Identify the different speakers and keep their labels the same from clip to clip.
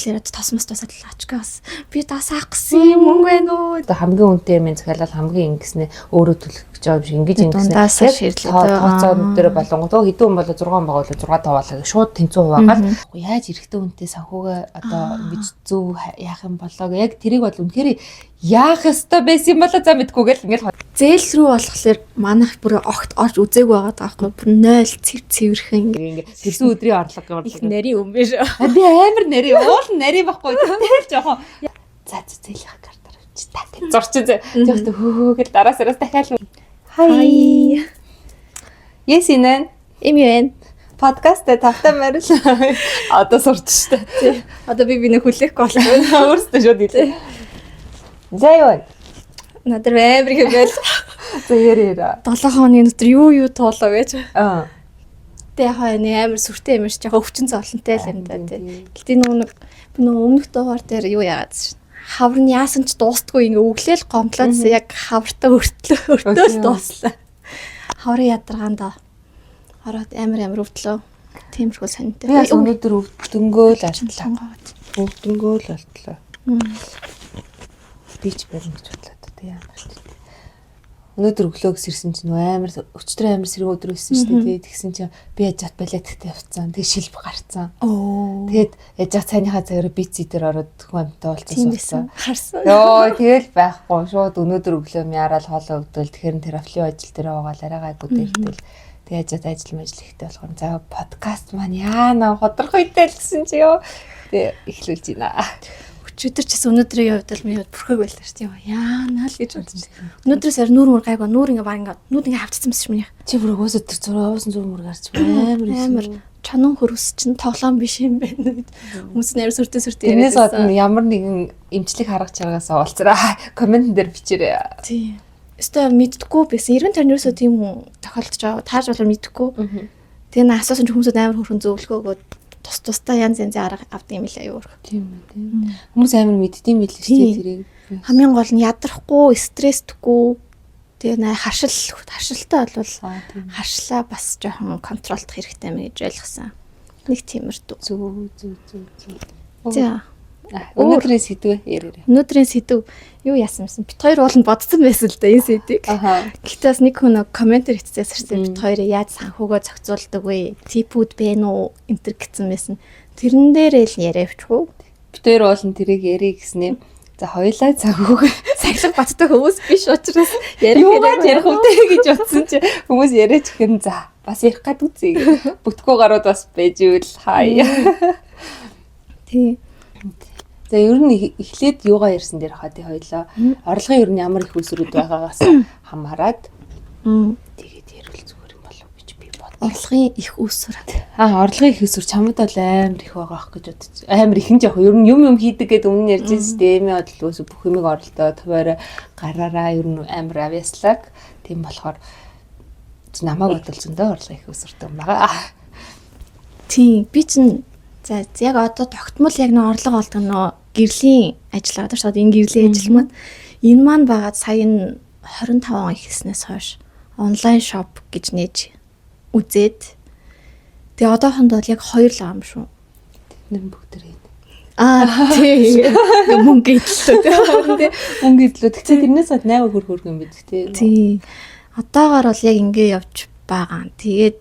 Speaker 1: авахлаар тосмос тусаад очгоос би дасаах гэсэн юм байна уу?
Speaker 2: Хамгийн үнэтэй юм захиалал хамгийн ингэснэ өөрөө төлөх гэж байгаа юм шиг ингэж ингэснэ. Тооцоо дээр болонгоо хэдэн хүн болоо 6 байгаа болоо 6 таваалаа шууд тэнцүү хуваагаад яаж эрэхтэй үнэтэй санхугаа одоо ингэж зөв яах юм болоо яг тэрийг бол үнэхээр яах ёстой байсан юм болоо за мэдгүйгээл ингээл
Speaker 1: зээл рүү болохоор манайх бүр огт орж үзээгүй байгаа даахгүй бүр 0 цэвэрхэн
Speaker 2: ингээ тэрсэн өдрийн орлого
Speaker 1: их нарийн юм биш.
Speaker 2: Би амар нарийн уул нарийн байхгүй тэгэл жоохон за зээлийнх картаар чи та зурчин зөвхөн хөөгөл дараа сараас дахиад
Speaker 1: хай
Speaker 2: yes инэн
Speaker 1: эмэн
Speaker 2: подкастэ тавтай морил одоо сурч штэ
Speaker 1: одоо би нэг хүлээхгүй болоо
Speaker 2: өөрөөсөө шууд хэлээ за юу
Speaker 1: надад амар их байл
Speaker 2: за ярэ
Speaker 1: 7 хооны өдөр юу тоолоо гэж тэг хаяа амар сүртэй юм шиг жоохон өвчин зовлонтой л юм да тий. Гэтэ нэг өмнөх дугаар дээр юу яагаад шин хавар нь яасан ч дуустгүй ингээ өглөөл гомдлоодсэн яг хавартаа өртөөс дууслаа. Хаврын ядаргаанд ороод амар өвдлөө. Тиймэрхүү сонирхолтой.
Speaker 2: Би өнөөдөр өвдөнгөөл артлаа. Өвдөнгөөл болтлоо. Би ч барин гэж бодлоо тий ямар ч. Өнөөдөр өглөөгс ирсэн чинь амар өчтөр амар сэрэг өдөр байсан шүү дээ. Тэгсэн чинь би яжат балеттэй явцсан. Тэгээ шилб гарцсан. Тэгээд яжат цайныхаа цагаар бици дээр ороод хүмүүнтэй уулзсан.
Speaker 1: Харсан.
Speaker 2: Йоо тэгэл байхгүй. Шууд өнөөдөр өглөө мяарал хоолоо өгдөөл тэгэхээр тераплийн ажил дээр байгаа арайгаа гүдэртэл тэгээ яжат ажил ихтэй болохоор за подкаст маань яана ходрох үедээ л гэсэн чи ёо. Тэгээ эхлүүлж байна.
Speaker 1: Өчигдөр ч гэсэн өнөөдрийн хувьд л минь бүрхэг байлаа шүү дээ. Яана л гэж бодож байна. Өнөөдрөөс ар нүүр мөр гайгаа нүүр ингээ баг ингээ нүүд ингээ хавцсан юм шиг минь.
Speaker 2: Чи бүр өөөсөө тэр зураасын зур мөр гарч амар
Speaker 1: чанан хөрөс чинь тоглоом биш юм байна гэж хүмүүс нэр сүртэй
Speaker 2: тэрнээс гадна ямар нэгэн эмчлэг харгаж байгаагаас уулзраа коммент дээр бичээрэй.
Speaker 1: Тий. Өстой мэддэггүй байсан. 90 тонёрсоо тийм хүн тохиолдож байгаа. Тааж бол мэддэггүй. Тэгээ на асуусан ч хүмүүсд амар хөрхөн зөвлөгөө өгөөд тусдаа янз янзын арга авдаг юм лээ юу.
Speaker 2: Тийм үү. Хүмүүс амар мэддэм билээ шүү дээ тэрийг.
Speaker 1: Хамгийн гол нь ядрахгүй, стресстгүй. Тэгээ харшилтай бол харшлаа бас жоохон контролдох хэрэгтэй мэй гэж ойлгосон. Нэг тиймэрдүү.
Speaker 2: Зүг.
Speaker 1: За.
Speaker 2: Өнөөдрийн сэдвээ ярив.
Speaker 1: Өнөөдрийн сэдв юу яасан юм? Бит хоёр ууланд бодсон байсан л да энэ сэдвийг. Гэтэ бас нэг хүн комментэр хийчихсэн бит хоёроо яаж санхугаа зохицуулдаг вэ? Типүүд бэ нүү энтер гэсэн байсан. Тэрэн дээрээ л яриавчгүй.
Speaker 2: Бит хоёр ууланд тэрийг ярих гэснээр за хоёлаа санхугаа
Speaker 1: сахилах баттай хүмүүс биш учраас
Speaker 2: ярих үедээ гэж утсан чи хүмүүс яриач гэн за бас ярих гад үзье. Бүтгөө гарууд бас байж ивэл хаяа.
Speaker 1: Тий.
Speaker 2: За ер нь эхлээд юугаа ярьсан дээр хаа тий хоёлаа орлогын ер нь ямар их өсрүүд байгаагаас хамаарад тэгээд ярил зүгээр юм болов гэж би бод.
Speaker 1: Орлогын их өсөр.
Speaker 2: Орлогын их өсөр чамд бол амар их байгаа ах гэж бодож. Амар их нь яг ер нь юм хийдэг гэдэг өмнө ярьж байсан системээ бодлоос бүх юмыг оролдоо төвөөр гараараа ер нь амар авьяаслаг. Тийм болохоор намайг бодолцсон доо орлогын их өсөртэй юм байгаа.
Speaker 1: Тийм би чинь за яг одоо тогтмол яг нэг орлого олдог нөө гэрлийн ажил байгаа шүү дээ. Энэ гэрлийн ажил маань энэ маань байгаа сая нь 25 он ихснээс хойш онлайн шоп гэж нээж үзээд тэгээ одоохонд бол яг 2 л байгаа юм шүү.
Speaker 2: Тэд бүгд тэр хэд.
Speaker 1: Тий. Мөнгө идлээ.
Speaker 2: Мөнгө идлээ. Тэгсэн тэрнээс хад 8 хөрх юм бид
Speaker 1: тий. Одоогоор бол яг ингэ явж байгаа. Тэгээд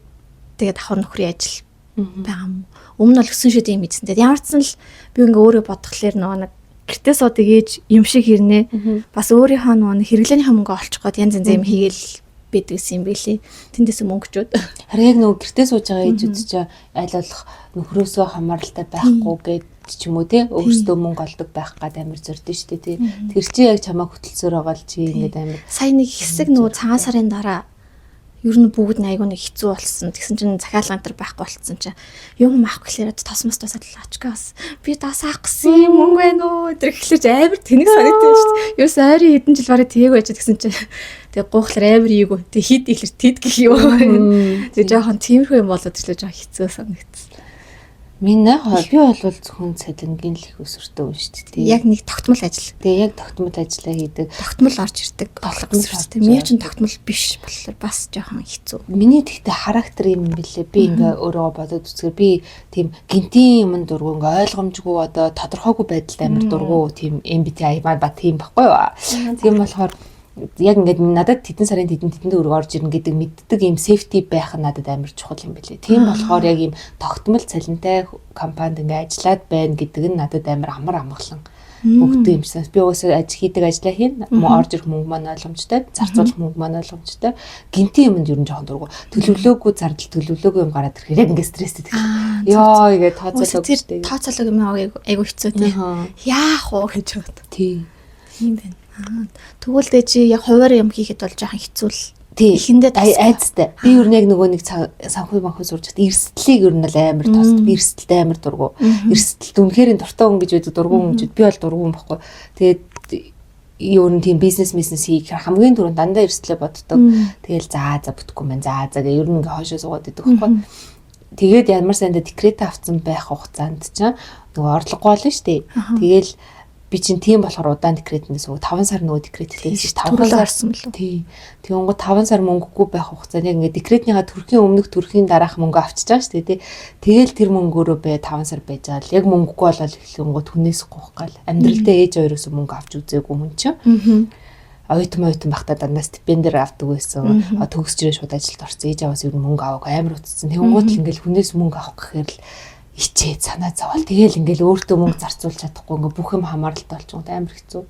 Speaker 1: давхар нөхрийн ажил байгаа юм. Өмнө л өссөн шүү дээ юм ийдсэн. Тэгээд ямар ч сан л би ингээ өөрөө бодхолоор нөгөө нэг гэртээ суудаг ээж юм шиг хэрнээ. Бас өөрийнхөө нөгөө хэрэглээнийхээ мөнгө олчих гээд янз янз юм хийгээл байдаг юм билий. Тэндээс мөнгөчүүд.
Speaker 2: Харин яг нөгөө гэртээ сууж байгаа ээжүүд чинь аль болох нөхрөөсөө хамааралтай байхгүй гэж ч юм уу тий өөрсдөө мөнгө олдог байх гад амар зордсон шүү дээ тий. Тэр чи яг чамаа хөтөлсөөр байгаа л чи ингээд амар.
Speaker 1: Сайн нэг хэсэг нөгөө цагаан сарын дараа ер нь бүгд айгүй нэг хэцүү болсон. Тэгсэн чинь захиалга энэ төр байхгүй болсон чинь юм авах гэхээр тосмос тусаад л очгоос би дасаах гэсэн юм байна уу? Тэр ихлэж амар тэнэг санагдсан шүү дээ. Юус ойрын хэдэн жил барыг тээг байж гэсэн чинь тэг гуйхлаар амар ийгүү. Тэг хит ихлэр тэд гэх юм. Тэг жоохон тиймэрхүү юм болоод ирлээ жоохон хэцүү санагдсан.
Speaker 2: Миний би бол зөвхөн цалингийн л их өсвөртэй хүн шүү дээ.
Speaker 1: Яг нэг тогтмол ажил.
Speaker 2: Тэгээ яг тогтмол ажиллаа хийдэг.
Speaker 1: Тогтмол орж ирдэг. Боловсролтой. Миний ч тогтмол биш болохоор бас жоохон хэцүү.
Speaker 2: Миний тэгтээ характер юм билээ. Би ингээ өөрөө бодоод үзэхээр би тийм гинтийн юм дургу ингээ ойлгомжгүй одоо тодорхойгүй байдалд амар дургу тийм MBTI ба тийм баггүй юу. Тийм болохоор яг ингээд надад тэдэн сарын тэдэн төгрөг орж ирнэ гэдэг мэддэг юм safety байх нь надад амар чухал юм билээ. Тийм болохоор яг юм тогтмол цалинтай компанид ингээд ажиллаад байна гэдэг нь надад амар амгалан өгдөг юмсан. Би уусаа хийдэг ажлаа хийн орж ирэх мөнгө маань ойлгомжтой, зарцуулах мөнгө маань ойлгомжтой. Гинтийн юмд ер нь жоохон дургу. Төлөвлөөгүй зардал төлөвлөөгүй юм гараад ирэхээр яг ингээд стресстэй. Йоо ингээд тооцоолоо.
Speaker 1: Тооцоолоо юм айгу хэцүү тий. Яах вэ гэж бод.
Speaker 2: Тий.
Speaker 1: Тийм байна. Тэгвэл дэ чи яг хуваар юм хийхэд бол жоохон хэцүү л.
Speaker 2: Ихэндээ айцтай. Би ер нь яг нөгөө нэг санхүү банхуу сурч хат эрсдлийг ер нь л амар тоосд. Би эрсдэлтэй амар дургу. Эрсдэлд үнэхээр дуртай хүн гэж байдаг дургу хүн гэж. Би бол дургу хүн байхгүй. Тэгээд ер нь тийм бизнес хийх хамгийн түрүүнд дандаа эрсдлээ боддог. Тэгэл за бүтггүй мэн за гэх ер нь ингээ хоошоо суугаад байдаг байхгүй. Тэгээд ямар сандаа декрет авсан байх хугацаанд чинь нөгөө орлогогүй болно шүү дээ. Тэгэл би чинь тийм болохоор удаан декретнээс 5 сар нөгөө декреттэй хийж 5 сар
Speaker 1: орсон мөлөө.
Speaker 2: Тий. Тэгвэл 5 сар мөнгөгүй байх хугацаанд яг ингээд декретнийхаа төрхийн өмнөх төрхийн дараах мөнгө авчиж байгаа шүү дээ. Тэгэл тэр мөнгөөрөө 5 сар байж байгаа л яг мөнгөгүй болол эхлэнгууд хүнээс гоох гал амьдралдаа ээж хоёроос мөнгө авч үзээгүй хүн чинь. Ойтон байхдаа дандаа стипендээр авдаг байсан. Төгсж ирээ шууд ажилд орсон. Ээж аваас ер нь мөнгө аваагүй амар утсан. Тэнгууд л ингээл хүнээс мөнгө авах гэхээр л ичээд санаа зовол тэгэл ингээл өөртөө мөнгө зарцуулж чадахгүй ингээ бүх юм хамааралтай болчихсон амар хэцүү.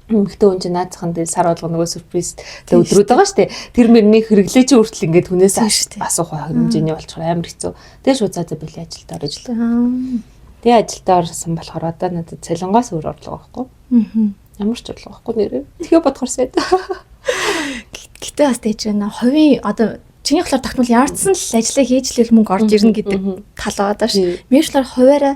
Speaker 2: Эмэгтэй хүн чинь наацхан дээр сар болго нөгөө сюрприз өдрүүд байгаа штэ. Тэр мөрний хэрэглээ чи өөртөл ингээд хүнээс асуух хэмжээний болчихоор амар хэцүү. Тэгээ шууд заа били ажилдаа орж ирлээ. Тэгээ ажилдаа орсон болохоор одоо надад цалингаас өөр орлого байхгүй. Ямар ч орлого байхгүй нэрээ. Тэгээ бодохоор сайд.
Speaker 1: Гэтэ бас тэгж байна. Хувийн одоо чиний болохоор тогтмол яарчсан л ажиллаа хийж л мөнгө орж ирнэ гэдэг тал байгаа даа ш. Мэвчлэр хуваараа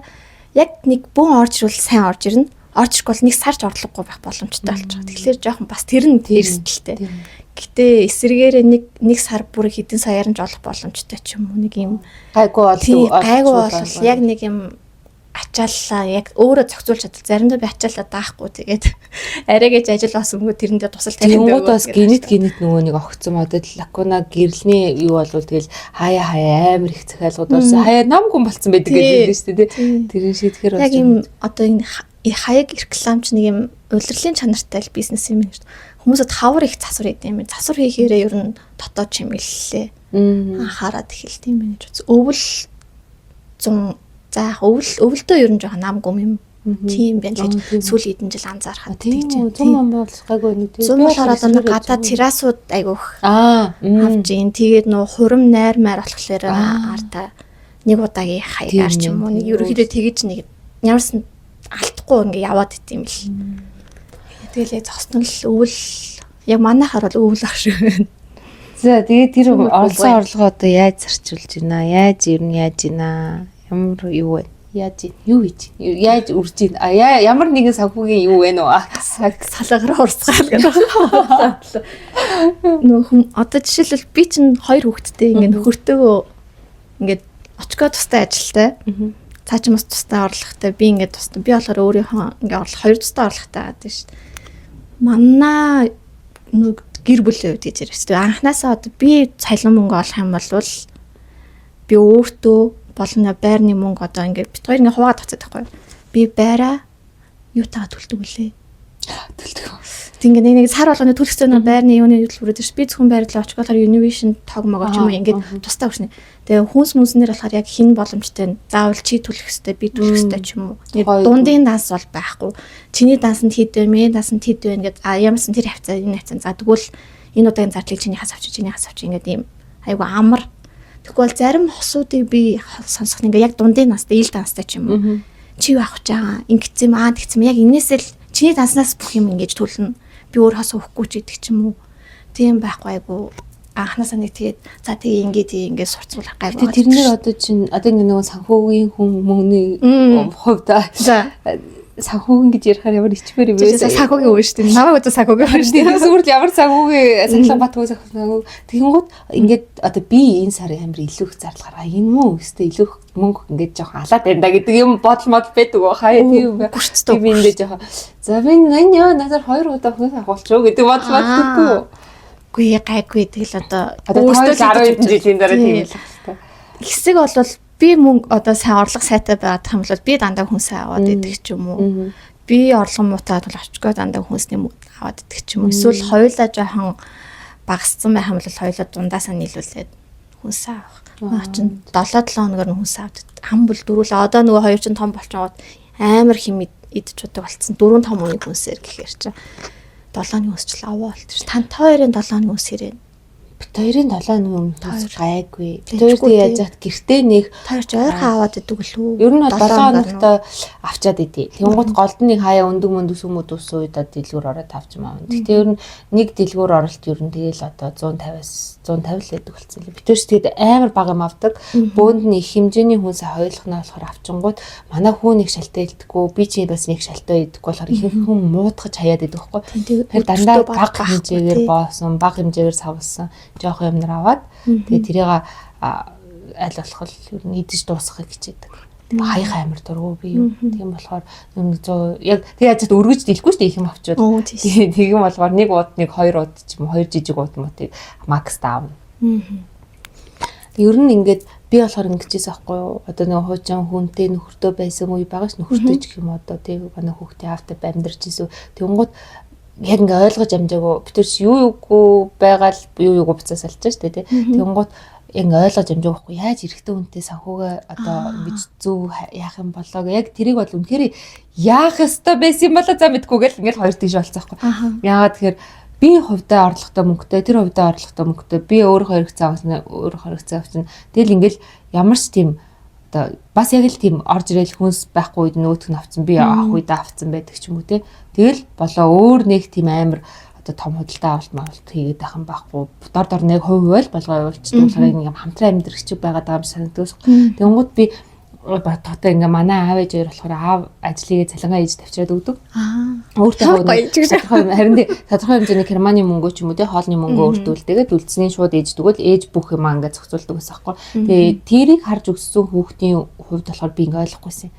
Speaker 1: яг нэг бүүн орж ирвэл сайн орж ирнэ. Орж ирэхгүй бол нэг сарч орлогогүй байх боломжтой болж байгаа. Тэгэхээр жоохон бас тэр нь эрсдэлтэй. Гэтэ эсэргээрээ нэг сар бүр хэдэн саяар нь олох боломжтой ч юм уу нэг юм гайгүй бол яг нэг юм ачааллаа яг өөрөө зохицуулж чадвал заримдаа би ачааллаа даахгүй тэгээд арай гэж ажил бас өнгө тэрэндээ тусал
Speaker 2: таринд өгөө бас генет нөгөө нэг огцсон модод лакуна гэрэлний юу болвол тэгэл хаяа амар их захиалгууд орсон хаяа намгүй болцсон байдаг гэдэг шүү дээ тэрэн шийдэхэр
Speaker 1: бас яг юм одоо энэ хаяг рекламч нэг юм улирлын чанартай л бизнес юм шүү дээ хүмүүсэд хавар их засвар хийдэг юм засвар хийхээрээ ер нь дотоод чимэглэлээ анхаарад эхэлт юм байна гэж өвөл 100 за өвөлдөө ер нь жоохон намгүй юм тийм байна гэж сүүлийн хэдэн жил анзаархад
Speaker 2: тийм 100 мөн болсгайгүй нэг
Speaker 1: тийм 100 болохоор одоо нэг гадаад террасууд айгүйх авч ийн тэгээд нөө хурим найрмаар болохоор артаа нэг удаагийн хаягаар ч юм уу нэг ерөөхдөө тэгэж нэг ямарсан алдахгүй ингээ яваад идэм бил тэгэл яг зогснол өвөл яг манайхаар бол өвөл ах шиг байна.
Speaker 2: За тэгээд тэр олсон орлогоо одоо яаж зарчулж байна яаж ер нь яаж байна ямар юу вэ? Яаж юу хийж? Яаж үрж ийн? Ямар нэгэн санхүүгийн юу вэ нөө?
Speaker 1: Салаагаар урсгаал гэдэг. Нөө одоо жишээлбэл би чинь 2 хүүхэдтэй ингээ нөхөртөөгөө ингээ очкоо тустай ажилтай. Цаа ч бас тустай орлоготой. Би ингээ тустай. Би болохоор өөрийнхөө ингээ орлого 2 тустай орлоготой байдаг шүү дээ. Манаа гэр бүлийн үед гэж ярьж байна. Анхнаасаа одоо би цалин мөнгө олох юм бол би өөртөө болно байрны мөнгө одоо ингээд бит хоёр ингээд хуваагаад тацаад байхгүй. Би байраа юутаа төлдөг үлээ.
Speaker 2: Төлдөг.
Speaker 1: Тэг ингээд нэг сар болгоны төлөхтэй нэг байрны юуны хөтөлбөрөд ш. Би зөвхөн байрлал очгоолоор Univision тог могоо ч юм уу ингээд тустай өгснэ. Тэгээ хүнс мүснэр болохоор яг хин боломжтой. Заавал чи төлөх ёстой, би төлөх ёстой ч юм уу. Дундын данс бол байхгүй. Чиний дансанд хэд вэ, миний дансанд хэд вэ ингээд ямарсан тэр хавцаа энэ хавцаа. За тэгвэл энэ удаагийн зардлыг чиний хас авчиж, чиний хас авчиж ингээд ийм айгу амар. Тэгвэл зарим хосуудыг би сонсох ингээ яг дундын настай, ил данстай ч юм уу. Чи юу авах гэж байгаа? Ингэсэн юм тэгсэн яг энээсээ л чиний данснаас бүх юм ингэж төлнө. Би өөр хос уухгүй ч гэдэг ч юм уу. Тийм байхгүй айгу анханасаа нэг тэгээд за тэгээ ингээд сурцуулах гайгүй.
Speaker 2: Тэрнэр одоо чинь одоо ингээ нөгөө санхүүгийн хүн мөнгөний хувьд санхүүгэн гэж ярихаар ямар ичмэр юм бэ?
Speaker 1: Санхүүгийн үе шүү дээ. Намайг одоо санхүүгийн үе шүү дээ.
Speaker 2: Зүгээр л ямар санхүүгийн Сахилгаанбаатар санхүү. Тэгэнгүүт ингээд одоо би энэ сарын амар илүү их зарлахаар энэ мөн өстэй илүү мөнгө ингээд жоохон алаад байна да гэдэг юм бодол байдаг гоо хаяа тийм юм. Би ингээд жоохон за би надаар 2 удаа хүн авахулчих гэдэг бодол боддоггүй.
Speaker 1: Үгүй гайгүй тэгэл одоо
Speaker 2: өөртөө 10 жилийн дараа тийм л хэвээр.
Speaker 1: Хэсэг болвол би мөнгө одоо сайн орлого сайтай байгаад юм бол би дандаа хүнсээ аваад идэх ч юм уу. Би орлого муутай бол очгоо дандаа хүнсний мөнгө аваад идэх ч юм уу. Эсвэл хоёулаа жоохон багассан байх юм бол хоёулаа дундаасаа нийлүүлээд хүнсээ авах. Наа чин 7-7 хоногор хүнсээ авдаг. Хам бол дөрүүлээ. Одоо нөгөө хоёр чин том болчиход амар хим идэж удаг болцсон. 4-5 өдрийн хүнсээр гэхээр чи 7-ны хүнсчл аваа болчих. Тань хоёрын 7-ны хүнс хэрэг.
Speaker 2: Бид хоёрын 7 нэг хүнс гайгүй. Бид хоёр яаж яат гэртээ нэг
Speaker 1: таарч ойрхон аваад идэг лүү.
Speaker 2: Ер нь бол 7 хоногт авчаад идэ. Тэнгууд голд нэг хаяа өндөг мөндөс хүмүүс удаад дэлгүүр ороод авч маа. Гэхдээ ер нь нэг дэлгүүр оролт ер нь тэгэл одоо 150-аас 150 л байдаг болсон лээ. Бид хоёр тэгээд амар бага юм авдаг. Бөөнд нь их хэмжээний хүнсээ хойлохноо болохоор авчингууд манай хүү нэг шалтай идэггүй. Би чи бас нэг шалтай идэггүй болохоор их хүн муудахж хаяад идэх байхгүй. Тэр дандаа бага хэмжээгээр боосон, бага хэмжээгээр савлсан жоох юмнаар аваад тэгээ тэрийг аль болох ер нь идэж дуусгахыг хичээдэг. Хаях амар дургу би юу. Тийм болохоор яг тэгээ ажид өргөж дэлгүй шүү дээ их юм авчууд. Тийм болохоор нэг ууд нэг 2 ууд ч юм уу 2 жижиг ууд мутыг макс таавна. Ер нь ингээд би болохоор ингэжээс аахгүй юу. Одоо нэг хуучин хүнтэй нөхөртөө байсан үе байгаа ш нөхөртөө ч гэх юм одоо тийм манай хүүхдээ автаа амьдарч ийсүү. Тэнгууд яг ингээ ойлгож амжаагүй бид тэр юу юугүй байгаал юу буцаас алчаа шүү дээ тэнгууд ингээ ойлгож амжаагүй байхгүй яаж эрэхтэй хүнтэй санхүүгээ одоо ингэж зөв яах юм болоо гэ яг тэрийг бол үнэхээр яах ёстой байсан юм болоо за мэдгүйгээл ингээл хоёр тийш болцсон байхгүй яагаад тэгэхээр би хувьдаа орлоготой мөнгөтэй тэр хувьдаа орлоготой мөнгөтэй би өөрөө хоригцаа авсан тэгэл ингээл ямар ч тийм одоо бас яг л тийм орж ирэл хүнс байхгүй үед нөгөөх нь авцсан би авах үед авцсан байдаг ч юм уу те тэгэл болоо өөр нэг тийм амар одоо том худалдаа авалт хийгээд байх юм байхгүй дор нэг хувь байл болгоо явуулчихдаг болохоор нэг юм хамтран амьдрэх чиг байгаад байгаа юм санагдаж. Тэнгууд би баттай ингээ манай аав ээж хоёр болохоор аав ажлыгээ цалингаа ээж тавьчаад өгдөг. Өөртөө харин тодорхой хэмжээний Германы мөнгөө ч юм уу те хоолны мөнгөө өөртөө үлдээгээд үлдсэний шууд ээж дөгөл ээж бүх юм ингээ зохицуулдаг байсан байхгүй. Тэгээ тэрийг харж өгсөн хүүхдийн хувьд болохоор би ингээ ойлгохгүйсэн.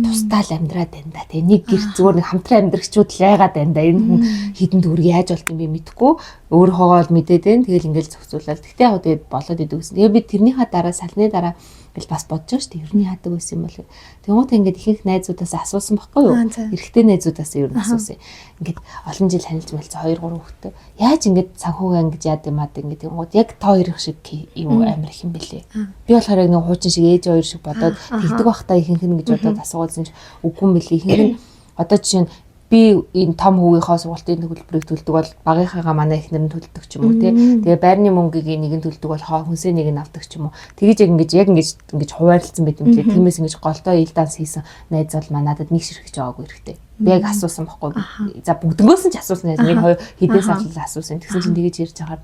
Speaker 2: Тусдаал амьдраад байна да те нэг гэр зүгээр нэг хамтран амьдрахчуд л яагаад байна да энэ хүн хідэн төгрөг яаж болт юм бэ мэдэхгүй өөрөөгөө л мэдээд байна. Тэгэл ингээл зохицуулаад тэгтээ яг тэгээд болоод идэв гэсэн. Тэгээ би тэрнийхаа дараа салны дараа гэл бас бодож шүү дээ. Ер нь яадаг байсан юм бол. Тэгмээд ингээд ихэнх найзуудаас асуусан байхгүй юу? Эрэгтэй найзуудаас ер нь асуусан. Ингээд олон жил танилж мэлцээ 2 3 хүүхдтэй. Яаж ингээд санхүүгээ ингэж яад юм аа ингээд тэгмээд яг та хоёрын шиг юу амар их юм бэлээ. Би болохоор яг нэг хуучин шиг ээж хоёр шиг бодоод тэгдэг байхдаа ихэнх нь гэж бодоод асуусан ч үгүй юм бэлээ. Ихэнх нь одоо жишээ нь би энэ том хүүгийнхаа сургалтын төлбөрийг төлдөг бол багийнхаагаа манай эхнэр нь төлдөг ч юм уу тий. Тэгээ байрны мөнгийг нэг нь төлдөг бол хүнсээ нэг нь авдаг ч юм уу. Тэгэж яг ингэж хуваарлцсан байт юм лээ. Тиймээс ингэж голдоо ил данс хийсэн найз бол манадад нэг ширхэж байгаагүй хэрэгтэй. Би яг асуусан байхгүй. За бүгднгөөс нь ч асуусан найз нэг хоёр хэдэн сарлал асуусан. Тэгсэн чинь тэгэж ярьж хагаад